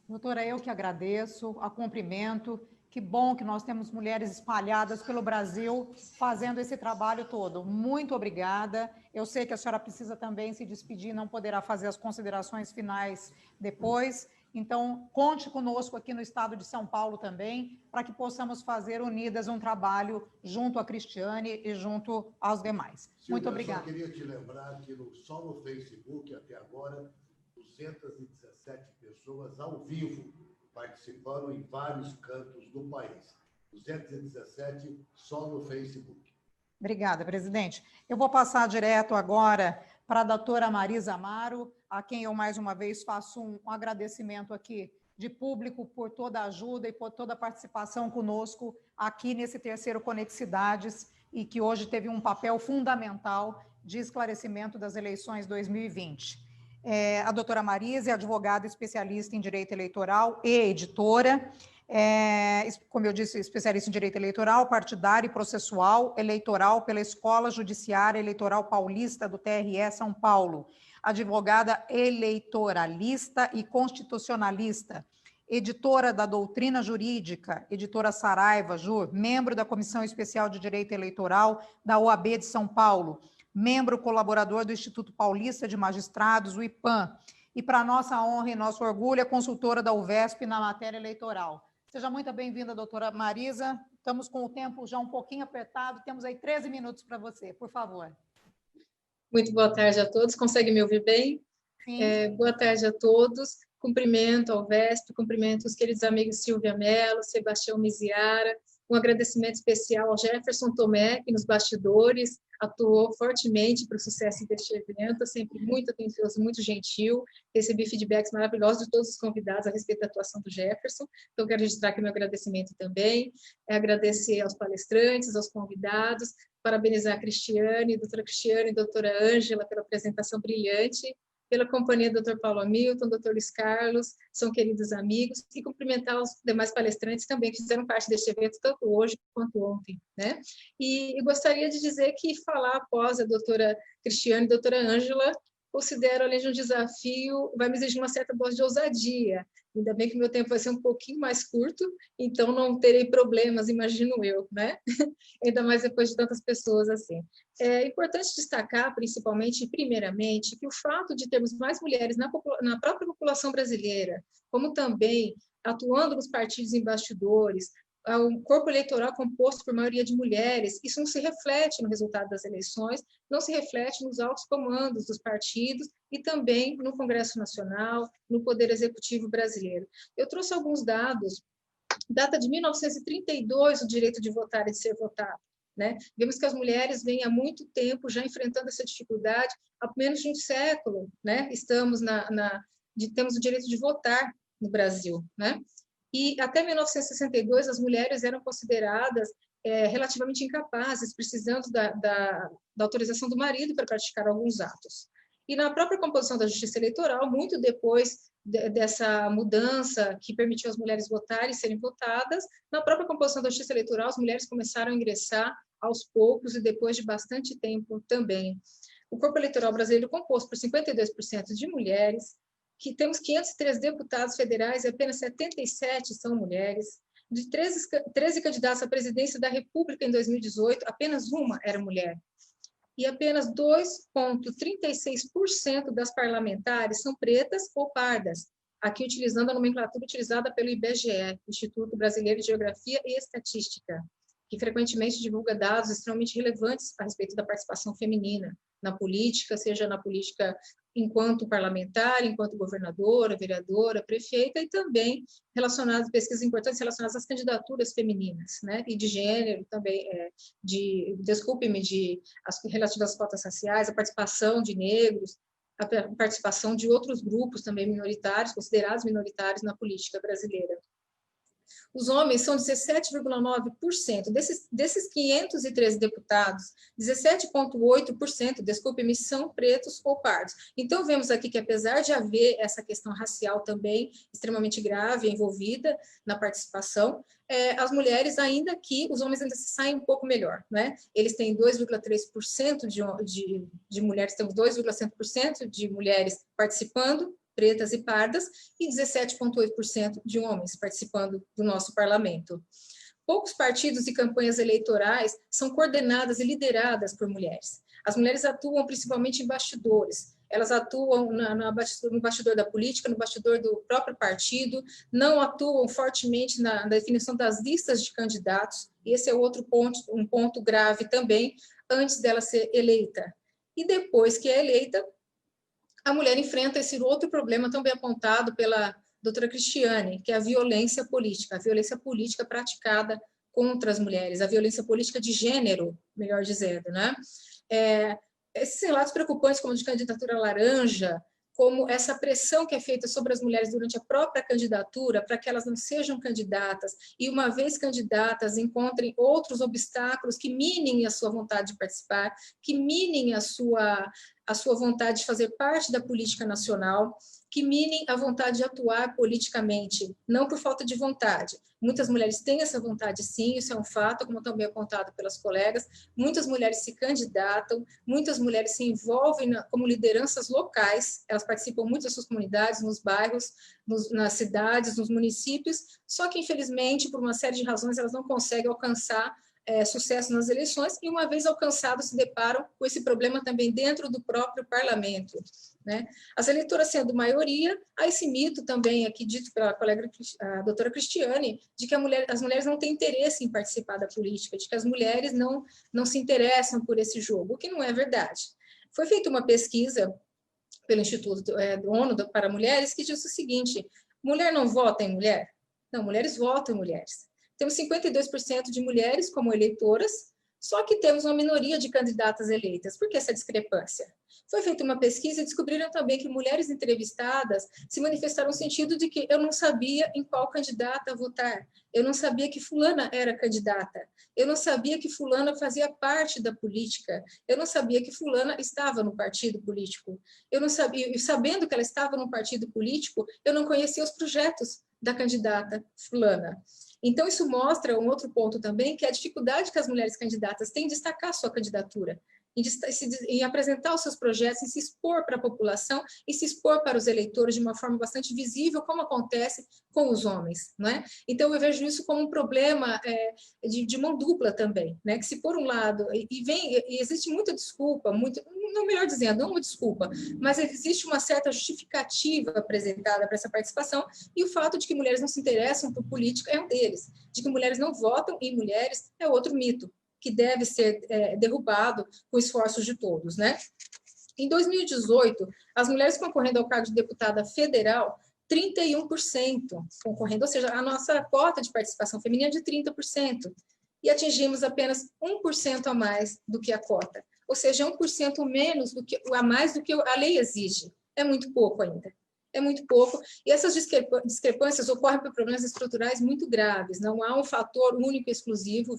Doutora, eu que agradeço, a cumprimento. Que bom que nós temos mulheres espalhadas pelo Brasil fazendo esse trabalho todo. Muito obrigada. Eu sei que a senhora precisa também se despedir, não poderá fazer as considerações finais depois. Então, conte conosco aqui no estado de São Paulo também, para que possamos fazer unidas um trabalho junto a Cristiane e junto aos demais. Silvia, muito obrigada. Eu só queria te lembrar que só no Facebook, até agora, 217 pessoas ao vivo participaram em vários cantos do país. 217 só no Facebook. Obrigada, presidente. Eu vou passar direto agora para a doutora Marisa Amaro, a quem eu mais uma vez faço um agradecimento aqui de público por toda a ajuda e por toda a participação conosco aqui nesse terceiro Conexidades, e que hoje teve um papel fundamental de esclarecimento das eleições 2020. A doutora Marisa é advogada especialista em direito eleitoral e editora, como eu disse, especialista em direito eleitoral, partidário e processual eleitoral pela Escola Judiciária Eleitoral Paulista do TRE São Paulo, advogada eleitoralista e constitucionalista, editora da Doutrina Jurídica, editora Saraiva, Jur, membro da Comissão Especial de Direito Eleitoral da OAB de São Paulo, membro colaborador do Instituto Paulista de Magistrados, o IPAM, e para nossa honra e nosso orgulho, é consultora da UVESP na matéria eleitoral. Seja muito bem-vinda, doutora Marisa. Estamos com o tempo já um pouquinho apertado, temos aí 13 minutos para você, por favor. Muito boa tarde a todos, consegue me ouvir bem? Sim. Boa tarde a todos, cumprimento ao VESP, cumprimento os queridos amigos Silvia Mello, Sebastião Miziara, um agradecimento especial ao Jefferson Tomé, que nos bastidores atuou fortemente para o sucesso deste evento, sempre muito atencioso, muito gentil, recebi feedbacks maravilhosos de todos os convidados a respeito da atuação do Jefferson, então quero registrar aqui meu agradecimento também, agradecer aos palestrantes, aos convidados, parabenizar a Cristiane, a doutora Cristiane e a doutora Ângela pela apresentação brilhante, pela companhia do Dr. Paulo Hamilton, Dr. Luiz Carlos, são queridos amigos, e cumprimentar os demais palestrantes também que fizeram parte deste evento, tanto hoje quanto ontem, né? E gostaria de dizer que falar após a doutora Cristiane e a doutora Ângela, considero, além de um desafio, vai me exigir uma certa dose de ousadia. Ainda bem que meu tempo vai ser um pouquinho mais curto, então não terei problemas, imagino eu, né? Ainda mais depois de tantas pessoas assim. É importante destacar, principalmente e primeiramente, que o fato de termos mais mulheres na própria população brasileira, como também atuando nos partidos em bastidores, um corpo eleitoral composto por maioria de mulheres, isso não se reflete no resultado das eleições, não se reflete nos altos comandos dos partidos e também no Congresso Nacional, no Poder Executivo brasileiro. Eu trouxe alguns dados, data de 1932, o direito de votar e de ser votado, né? Vemos que as mulheres vêm há muito tempo já enfrentando essa dificuldade, há menos de um século, né? Estamos temos o direito de votar no Brasil, né? E até 1962 as mulheres eram consideradas relativamente incapazes, precisando da autorização do marido para praticar alguns atos. E na própria composição da Justiça Eleitoral, muito depois dessa mudança que permitiu as mulheres votarem e serem votadas, na própria composição da Justiça Eleitoral, as mulheres começaram a ingressar aos poucos e depois de bastante tempo também. O corpo eleitoral brasileiro é composto por 52% de mulheres, que temos 503 deputados federais e apenas 77 são mulheres. De 13 candidatos à presidência da República em 2018, apenas uma era mulher. E apenas 2,36% das parlamentares são pretas ou pardas, aqui utilizando a nomenclatura utilizada pelo IBGE, Instituto Brasileiro de Geografia e Estatística, que frequentemente divulga dados extremamente relevantes a respeito da participação feminina na política, seja na política enquanto parlamentar, enquanto governadora, vereadora, prefeita, e também pesquisas importantes relacionadas às candidaturas femininas, né, e de gênero também, relativas às cotas raciais, a participação de negros, a participação de outros grupos também minoritários, considerados minoritários na política brasileira. Os homens são 17,9%. Desses 513 deputados, 17,8%, desculpe-me, são pretos ou pardos. Então, vemos aqui que, apesar de haver essa questão racial também extremamente grave envolvida na participação, as mulheres ainda que, os homens ainda se saem um pouco melhor, né? Eles têm 2,3% de mulheres, temos 2,5% de mulheres participando, pretas e pardas, e 17,8% de homens participando do nosso parlamento. Poucos partidos e campanhas eleitorais são coordenadas e lideradas por mulheres. As mulheres atuam principalmente em bastidores. Elas atuam no bastidor da política, no bastidor do próprio partido, não atuam fortemente na definição das listas de candidatos. E esse é outro ponto, um ponto grave também, antes dela ser eleita. E depois que é eleita, a mulher enfrenta esse outro problema também apontado pela doutora Cristiane, que é a violência política praticada contra as mulheres, a violência política de gênero, melhor dizendo, né? Esses relatos preocupantes, como de candidatura laranja, como essa pressão que é feita sobre as mulheres durante a própria candidatura, para que elas não sejam candidatas, e uma vez candidatas, encontrem outros obstáculos que minem a sua vontade de participar, que minem a sua vontade de fazer parte da política nacional, que minem a vontade de atuar politicamente, não por falta de vontade. Muitas mulheres têm essa vontade, sim, isso é um fato, como também apontado pelas colegas. Muitas mulheres se candidatam, muitas mulheres se envolvem como lideranças locais, elas participam muito das suas comunidades, nos bairros, nas cidades, nos municípios, só que, infelizmente, por uma série de razões, elas não conseguem alcançar sucesso nas eleições, e uma vez alcançados se deparam com esse problema também dentro do próprio parlamento, né? As eleitoras sendo maioria, há esse mito também aqui dito pela colega, a doutora Cristiane, de que as mulheres não têm interesse em participar da política, de que as mulheres não se interessam por esse jogo, o que não é verdade. Foi feita uma pesquisa pelo Instituto do ONU para Mulheres que diz o seguinte: mulher não vota em mulher? Não, mulheres votam em mulheres. Temos 52% de mulheres como eleitoras, só que temos uma minoria de candidatas eleitas. Por que essa discrepância? Foi feita uma pesquisa e descobriram também que mulheres entrevistadas se manifestaram no sentido de que eu não sabia em qual candidata votar, eu não sabia que fulana era candidata, eu não sabia que fulana fazia parte da política, eu não sabia que fulana estava no partido político, eu não sabia, e sabendo que ela estava no partido político, eu não conhecia os projetos da candidata fulana. Então, isso mostra um outro ponto também, que é a dificuldade que as mulheres candidatas têm em destacar sua candidatura, em apresentar os seus projetos, em se expor para a população e se expor para os eleitores de uma forma bastante visível, como acontece com os homens, não é? Então, eu vejo isso como um problema de mão dupla também, né? Que se por um lado, e existe muita desculpa, não, melhor dizendo, não uma desculpa, mas existe uma certa justificativa apresentada para essa participação, e o fato de que mulheres não se interessam por política é um deles, de que mulheres não votam em mulheres é outro mito, que deve ser derrubado com esforços de todos, né? Em 2018, as mulheres concorrendo ao cargo de deputada federal, 31% concorrendo, ou seja, a nossa cota de participação feminina é de 30%, e atingimos apenas 1% a mais do que a cota, ou seja, 1% menos a mais do que a lei exige. É muito pouco ainda. É muito pouco, e essas discrepâncias ocorrem por problemas estruturais muito graves. Não há um fator único e exclusivo,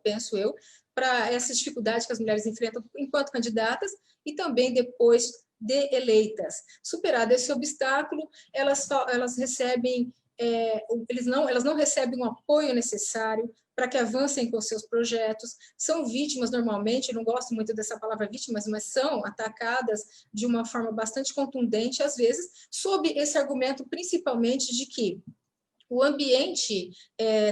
penso eu, para essas dificuldades que as mulheres enfrentam enquanto candidatas e também depois de eleitas. Superado esse obstáculo, elas recebem, elas não recebem o apoio necessário para que avancem com seus projetos, são vítimas normalmente, não gosto muito dessa palavra vítimas, mas são atacadas de uma forma bastante contundente, às vezes, sob esse argumento principalmente de que o ambiente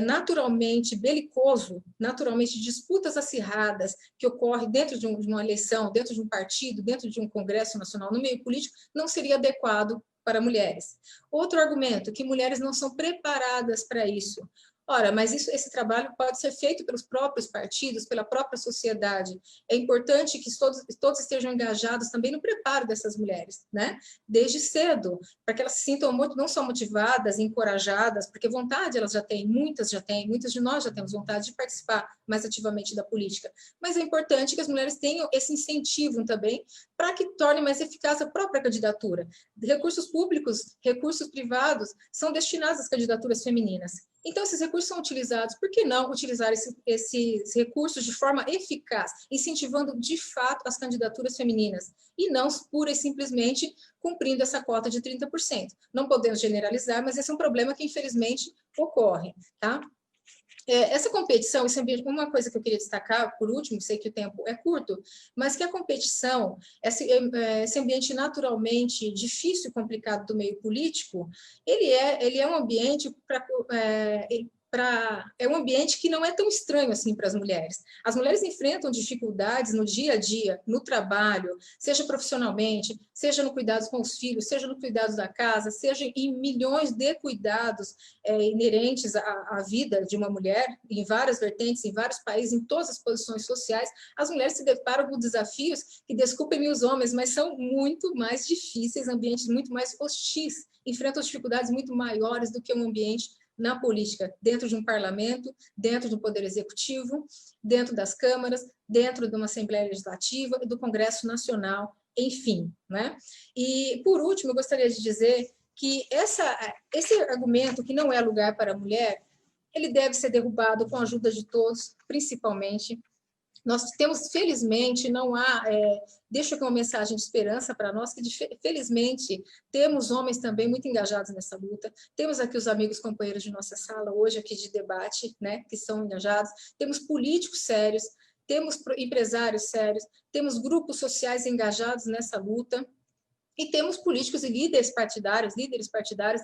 naturalmente belicoso, naturalmente disputas acirradas que ocorre dentro de uma eleição, dentro de um partido, dentro de um congresso nacional, no meio político, não seria adequado para mulheres. Outro argumento, que mulheres não são preparadas para isso. Ora, mas esse trabalho pode ser feito pelos próprios partidos, pela própria sociedade. É importante que todos estejam engajados também no preparo dessas mulheres, né? Desde cedo, para que elas se sintam muito, não só motivadas, encorajadas, porque vontade elas já têm, muitas de nós já temos vontade de participar mais ativamente da política. Mas é importante que as mulheres tenham esse incentivo também para que torne mais eficaz a própria candidatura. Recursos públicos, recursos privados são destinados às candidaturas femininas. Então, esses recursos são utilizados, por que não utilizar esses recursos de forma eficaz, incentivando de fato as candidaturas femininas, e não pura e simplesmente cumprindo essa cota de 30%. Não podemos generalizar, mas esse é um problema que infelizmente ocorre, tá? Essa competição, uma coisa que eu queria destacar, por último, sei que o tempo é curto, mas que a competição, esse ambiente naturalmente difícil e complicado do meio político, ele é um ambiente é um ambiente que não é tão estranho assim para as mulheres. As mulheres enfrentam dificuldades no dia a dia, no trabalho, seja profissionalmente, seja no cuidado com os filhos, seja no cuidado da casa, seja em milhões de cuidados inerentes à vida de uma mulher, em várias vertentes, em vários países, em todas as posições sociais. As mulheres se deparam com desafios que, desculpem-me os homens, mas são muito mais difíceis, ambientes muito mais hostis, enfrentam dificuldades muito maiores do que um ambiente na política, dentro de um parlamento, dentro do poder executivo, dentro das câmaras, dentro de uma Assembleia Legislativa e do Congresso Nacional, enfim, né? E, por último, eu gostaria de dizer que esse argumento que não é lugar para a mulher, ele deve ser derrubado com a ajuda de todos, principalmente. Nós temos, felizmente, não há... deixo aqui uma mensagem de esperança para nós, que, felizmente, temos homens também muito engajados nessa luta. Temos aqui os amigos companheiros de nossa sala, hoje aqui de debate, né, que são engajados. Temos políticos sérios, temos empresários sérios, temos grupos sociais engajados nessa luta, e temos políticos e líderes partidários,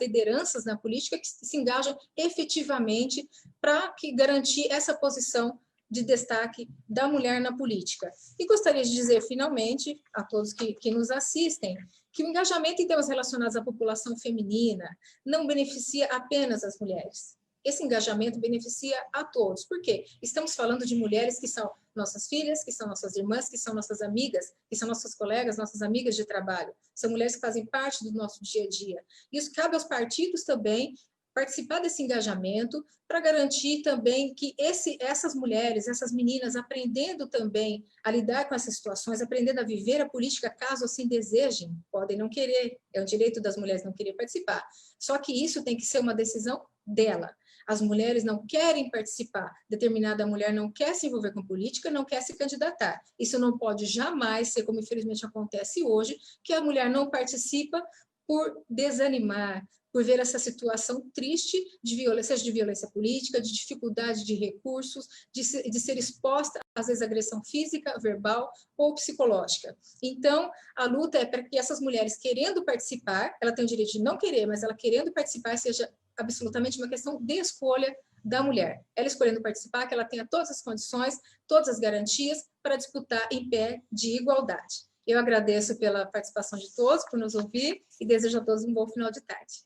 lideranças na política que se engajam efetivamente para garantir essa posição de destaque da mulher na política. E gostaria de dizer, finalmente, a todos que nos assistem, que o engajamento em temas relacionados à população feminina não beneficia apenas as mulheres. Esse engajamento beneficia a todos. Por quê? Estamos falando de mulheres que são nossas filhas, que são nossas irmãs, que são nossas amigas, que são nossas colegas, nossas amigas de trabalho. São mulheres que fazem parte do nosso dia a dia. Isso cabe aos partidos também participar desse engajamento para garantir também que essas mulheres, essas meninas, aprendendo também a lidar com essas situações, aprendendo a viver a política, caso assim desejem, podem não querer, é o direito das mulheres não querer participar. Só que isso tem que ser uma decisão dela. As mulheres não querem participar, determinada mulher não quer se envolver com política, não quer se candidatar. Isso não pode jamais ser, como infelizmente acontece hoje, que a mulher não participa por desanimar, por ver essa situação triste de violência, seja de violência política, de dificuldade de recursos, de ser exposta, às vezes, à agressão física, verbal ou psicológica. Então, a luta é para que essas mulheres, querendo participar, ela tem o direito de não querer, mas ela querendo participar, seja absolutamente uma questão de escolha da mulher. Ela escolhendo participar, que ela tenha todas as condições, todas as garantias para disputar em pé de igualdade. Eu agradeço pela participação de todos, por nos ouvir, e desejo a todos um bom final de tarde.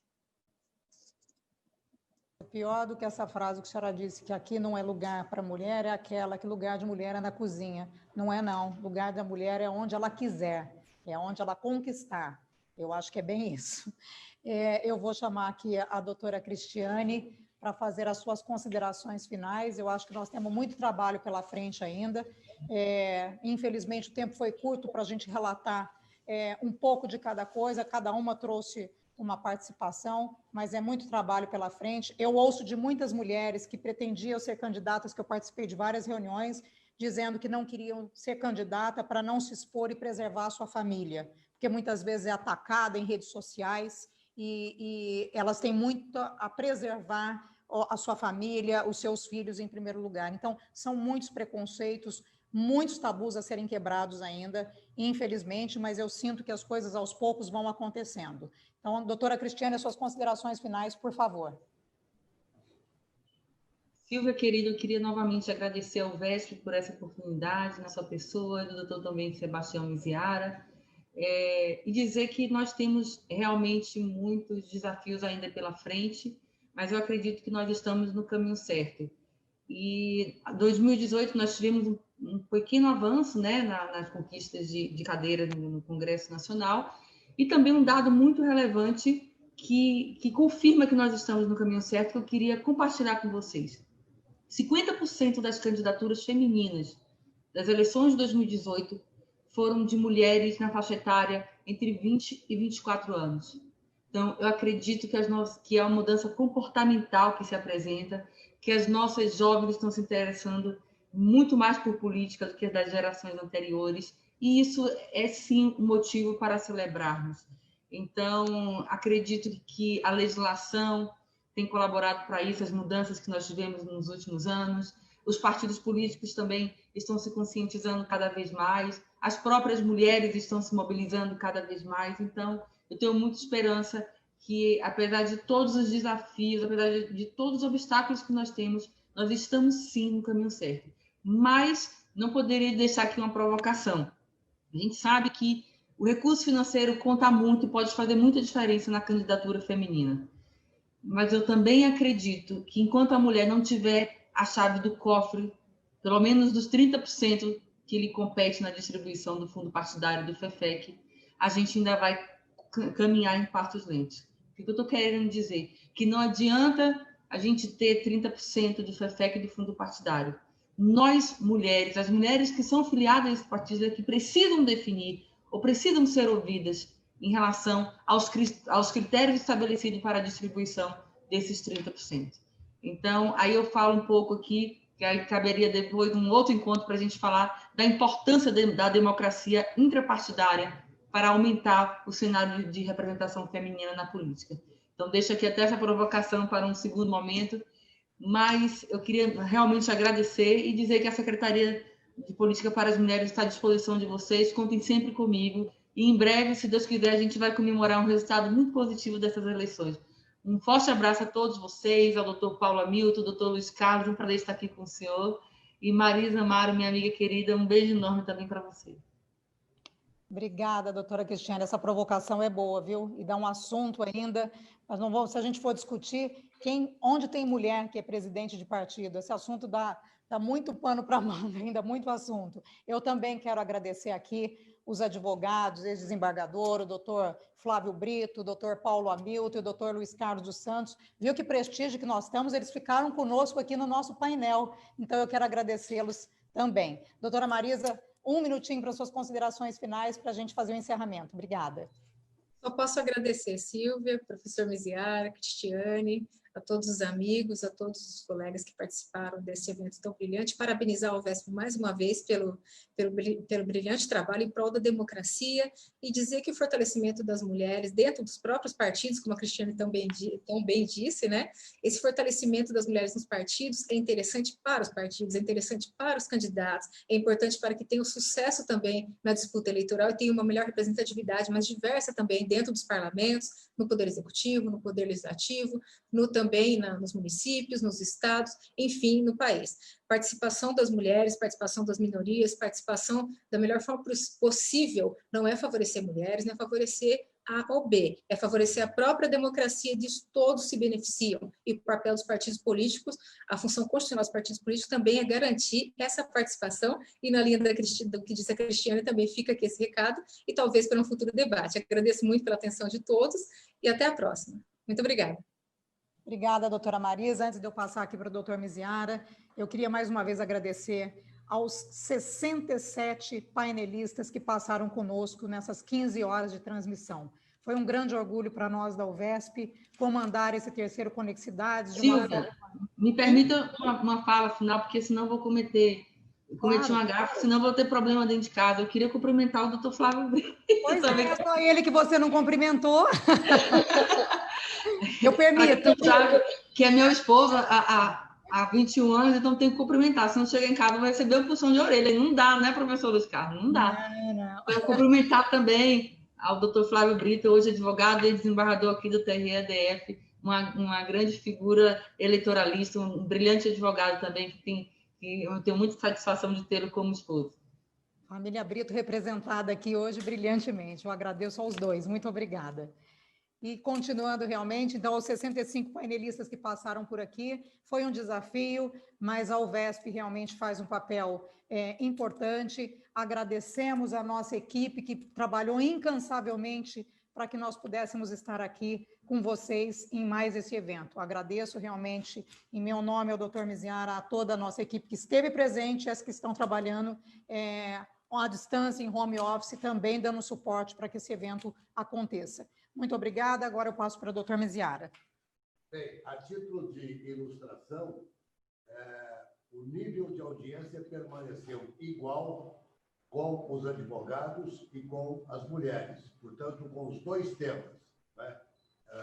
Pior do que essa frase que a senhora disse, que aqui não é lugar para mulher, é aquela que lugar de mulher é na cozinha. Não é, não. Lugar da mulher é onde ela quiser, é onde ela conquistar. Eu acho que é bem isso. Eu vou chamar aqui a doutora Cristiane para fazer as suas considerações finais. Eu acho que nós temos muito trabalho pela frente ainda. Infelizmente, o tempo foi curto para a gente relatar um pouco de cada coisa, cada uma trouxe uma participação, mas é muito trabalho pela frente. Eu ouço de muitas mulheres que pretendiam ser candidatas, que eu participei de várias reuniões, dizendo que não queriam ser candidata para não se expor e preservar a sua família, porque muitas vezes é atacada em redes sociais e elas têm muito a preservar a sua família, os seus filhos em primeiro lugar. Então, são muitos preconceitos, muitos tabus a serem quebrados ainda, infelizmente, mas eu sinto que as coisas aos poucos vão acontecendo. Então, doutora Cristiane, as suas considerações finais, por favor. Silvia, querida, eu queria novamente agradecer ao VESP por essa oportunidade, na sua pessoa, do doutor também Sebastião Miziara, e dizer que nós temos realmente muitos desafios ainda pela frente, mas eu acredito que nós estamos no caminho certo. E em 2018 nós tivemos um pequeno avanço, né, nas conquistas de cadeira no Congresso Nacional, e também um dado muito relevante que confirma que nós estamos no caminho certo, que eu queria compartilhar com vocês. 50% das candidaturas femininas das eleições de 2018 foram de mulheres na faixa etária entre 20 e 24 anos. Então, eu acredito que é uma mudança comportamental que se apresenta, que as nossas jovens estão se interessando muito mais por política do que as das gerações anteriores, e isso é, sim, um motivo para celebrarmos. Então, acredito que a legislação tem colaborado para isso, as mudanças que nós tivemos nos últimos anos, os partidos políticos também estão se conscientizando cada vez mais, as próprias mulheres estão se mobilizando cada vez mais. Então, eu tenho muita esperança que, apesar de todos os desafios, apesar de todos os obstáculos que nós temos, nós estamos sim no caminho certo. Mas não poderia deixar aqui uma provocação. A gente sabe que o recurso financeiro conta muito e pode fazer muita diferença na candidatura feminina. Mas eu também acredito que, enquanto a mulher não tiver a chave do cofre, pelo menos dos 30% que lhe compete na distribuição do fundo partidário do FEFEC, a gente ainda vai caminhar em passos lentos. O que eu estou querendo dizer? Que não adianta a gente ter 30% do FEFEC e do fundo partidário. Nós, mulheres, as mulheres que são filiadas a esse partido, é que precisam definir ou precisam ser ouvidas em relação aos critérios estabelecidos para a distribuição desses 30%. Então, aí eu falo um pouco aqui, que aí caberia depois um outro encontro para a gente falar da importância da democracia intrapartidária para aumentar o cenário de representação feminina na política. Então, deixo aqui até essa provocação para um segundo momento, mas eu queria realmente agradecer e dizer que a Secretaria de Política para as Mulheres está à disposição de vocês, contem sempre comigo, e em breve, se Deus quiser, a gente vai comemorar um resultado muito positivo dessas eleições. Um forte abraço a todos vocês, ao doutor Paulo Hamilton, ao doutor Luiz Carlos, um prazer estar aqui com o senhor. E Marisa Amaro, minha amiga querida, um beijo enorme também para você. Obrigada, doutora Cristiane. Essa provocação é boa, viu? E dá um assunto ainda. Mas não vamos, se a gente for discutir onde tem mulher que é presidente de partido, esse assunto dá muito pano para manga, ainda muito assunto. Eu também quero agradecer aqui os advogados, ex-desembargador, o doutor Flávio Brito, o doutor Paulo Hamilton e o doutor Luiz Carlos dos Santos. Viu que prestígio que nós temos? Eles ficaram conosco aqui no nosso painel, então eu quero agradecê-los também. Doutora Marisa, um minutinho para suas considerações finais para a gente fazer o encerramento. Obrigada. Só posso agradecer, Silvia, professor Miziara, Cristiane, a todos os amigos, a todos os colegas que participaram desse evento tão brilhante, parabenizar o VESP mais uma vez pelo brilhante trabalho em prol da democracia e dizer que o fortalecimento das mulheres dentro dos próprios partidos, como a Cristiane tão bem disse, né? Esse fortalecimento das mulheres nos partidos é interessante para os partidos, é interessante para os candidatos, é importante para que tenham sucesso também na disputa eleitoral e tenha uma melhor representatividade, mais diversa também dentro dos parlamentos, no Poder Executivo, no Poder Legislativo, também nos municípios, nos estados, enfim, no país. Participação das mulheres, participação das minorias, participação da melhor forma possível, não é favorecer mulheres, não é favorecer A ou B, é favorecer a própria democracia, disso todos se beneficiam. E o papel dos partidos políticos, a função constitucional dos partidos políticos também é garantir essa participação, e na linha do que disse a Cristiane, também fica aqui esse recado, e talvez para um futuro debate. Agradeço muito pela atenção de todos, e até a próxima. Muito obrigada. Obrigada, doutora Marisa. Antes de eu passar aqui para o doutor Miziara, eu queria mais uma vez agradecer aos 67 painelistas que passaram conosco nessas 15 horas de transmissão. Foi um grande orgulho para nós da UVESP comandar esse terceiro Conexidades. Silvia, me permita uma fala final, porque senão vou cometer cometi uma gafe, senão vou ter problema dentro de casa. Eu queria cumprimentar o doutor Flávio Brito. Pois é, só ele que você não cumprimentou. Eu permito. Que é meu esposo há 21 anos, então tem que cumprimentar. Se não chegar em casa, vai receber um puxão de orelha. Não dá, né, professor Luiz Carlos? Não dá. Não. Eu cumprimentar também ao doutor Flávio Brito, hoje advogado e desembargador aqui do TRE-DF, uma grande figura eleitoralista, um brilhante advogado também, que eu tenho muita satisfação de tê-lo como esposo. Família Brito representada aqui hoje brilhantemente. Eu agradeço aos dois. Muito obrigada. E continuando realmente, então, aos 65 painelistas que passaram por aqui, foi um desafio, mas a UVESP realmente faz um papel importante. Agradecemos a nossa equipe que trabalhou incansavelmente para que nós pudéssemos estar aqui com vocês em mais esse evento. Agradeço realmente, em meu nome, ao Dr. Miziara, a toda a nossa equipe que esteve presente, as que estão trabalhando à distância, em home office, também dando suporte para que esse evento aconteça. Muito obrigada. Agora eu passo para o Dr. Miziara. Bem, a título de ilustração, o nível de audiência permaneceu igual com os advogados e com as mulheres, portanto, com os dois temas, né?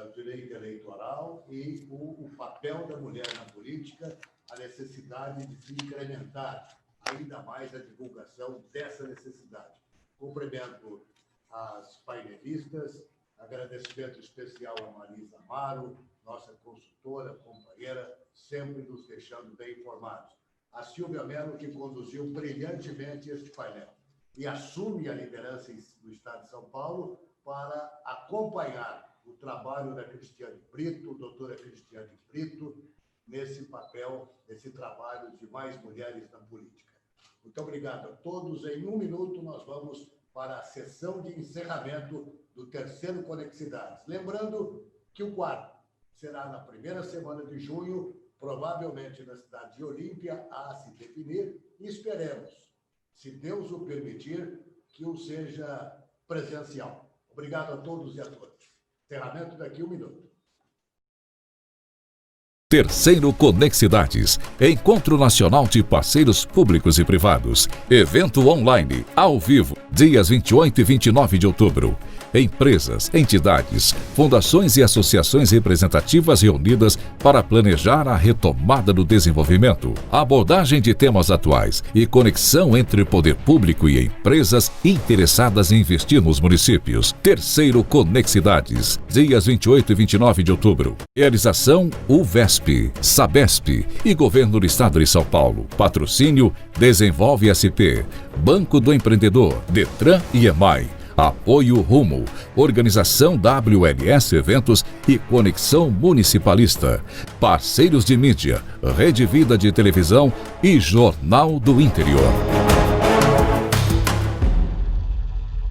O direito eleitoral e o papel da mulher na política, a necessidade de se incrementar ainda mais a divulgação dessa necessidade. Cumprimento as painelistas, agradecimento especial a Marisa Amaro, nossa consultora, companheira, sempre nos deixando bem informados. A Silvia Mello, que conduziu brilhantemente este painel e assume a liderança do Estado de São Paulo para acompanhar o trabalho da Cristiane Brito, doutora Cristiane Brito, nesse papel, nesse trabalho de mais mulheres na política. Muito obrigado a todos. Em um minuto, nós vamos para a sessão de encerramento do terceiro Conexidades. Lembrando que o quarto será na primeira semana de junho, provavelmente na cidade de Olímpia, a se definir, e esperemos, se Deus o permitir, que o seja presencial. Obrigado a todos e a todas. Encerramento daqui a um minuto. Terceiro Conexidades, Encontro Nacional de Parceiros Públicos e Privados. Evento online, ao vivo, dias 28 e 29 de outubro. Empresas, entidades, fundações e associações representativas reunidas para planejar a retomada do desenvolvimento, abordagem de temas atuais e conexão entre poder público e empresas interessadas em investir nos municípios. Terceiro Conexidades, dias 28 e 29 de outubro. Realização UVESP, SABESP e Governo do Estado de São Paulo. Patrocínio Desenvolve SP, Banco do Empreendedor, Detran e EMAI. Apoio Rumo, Organização WLS Eventos e Conexão Municipalista. Parceiros de mídia, Rede Vida de Televisão e Jornal do Interior.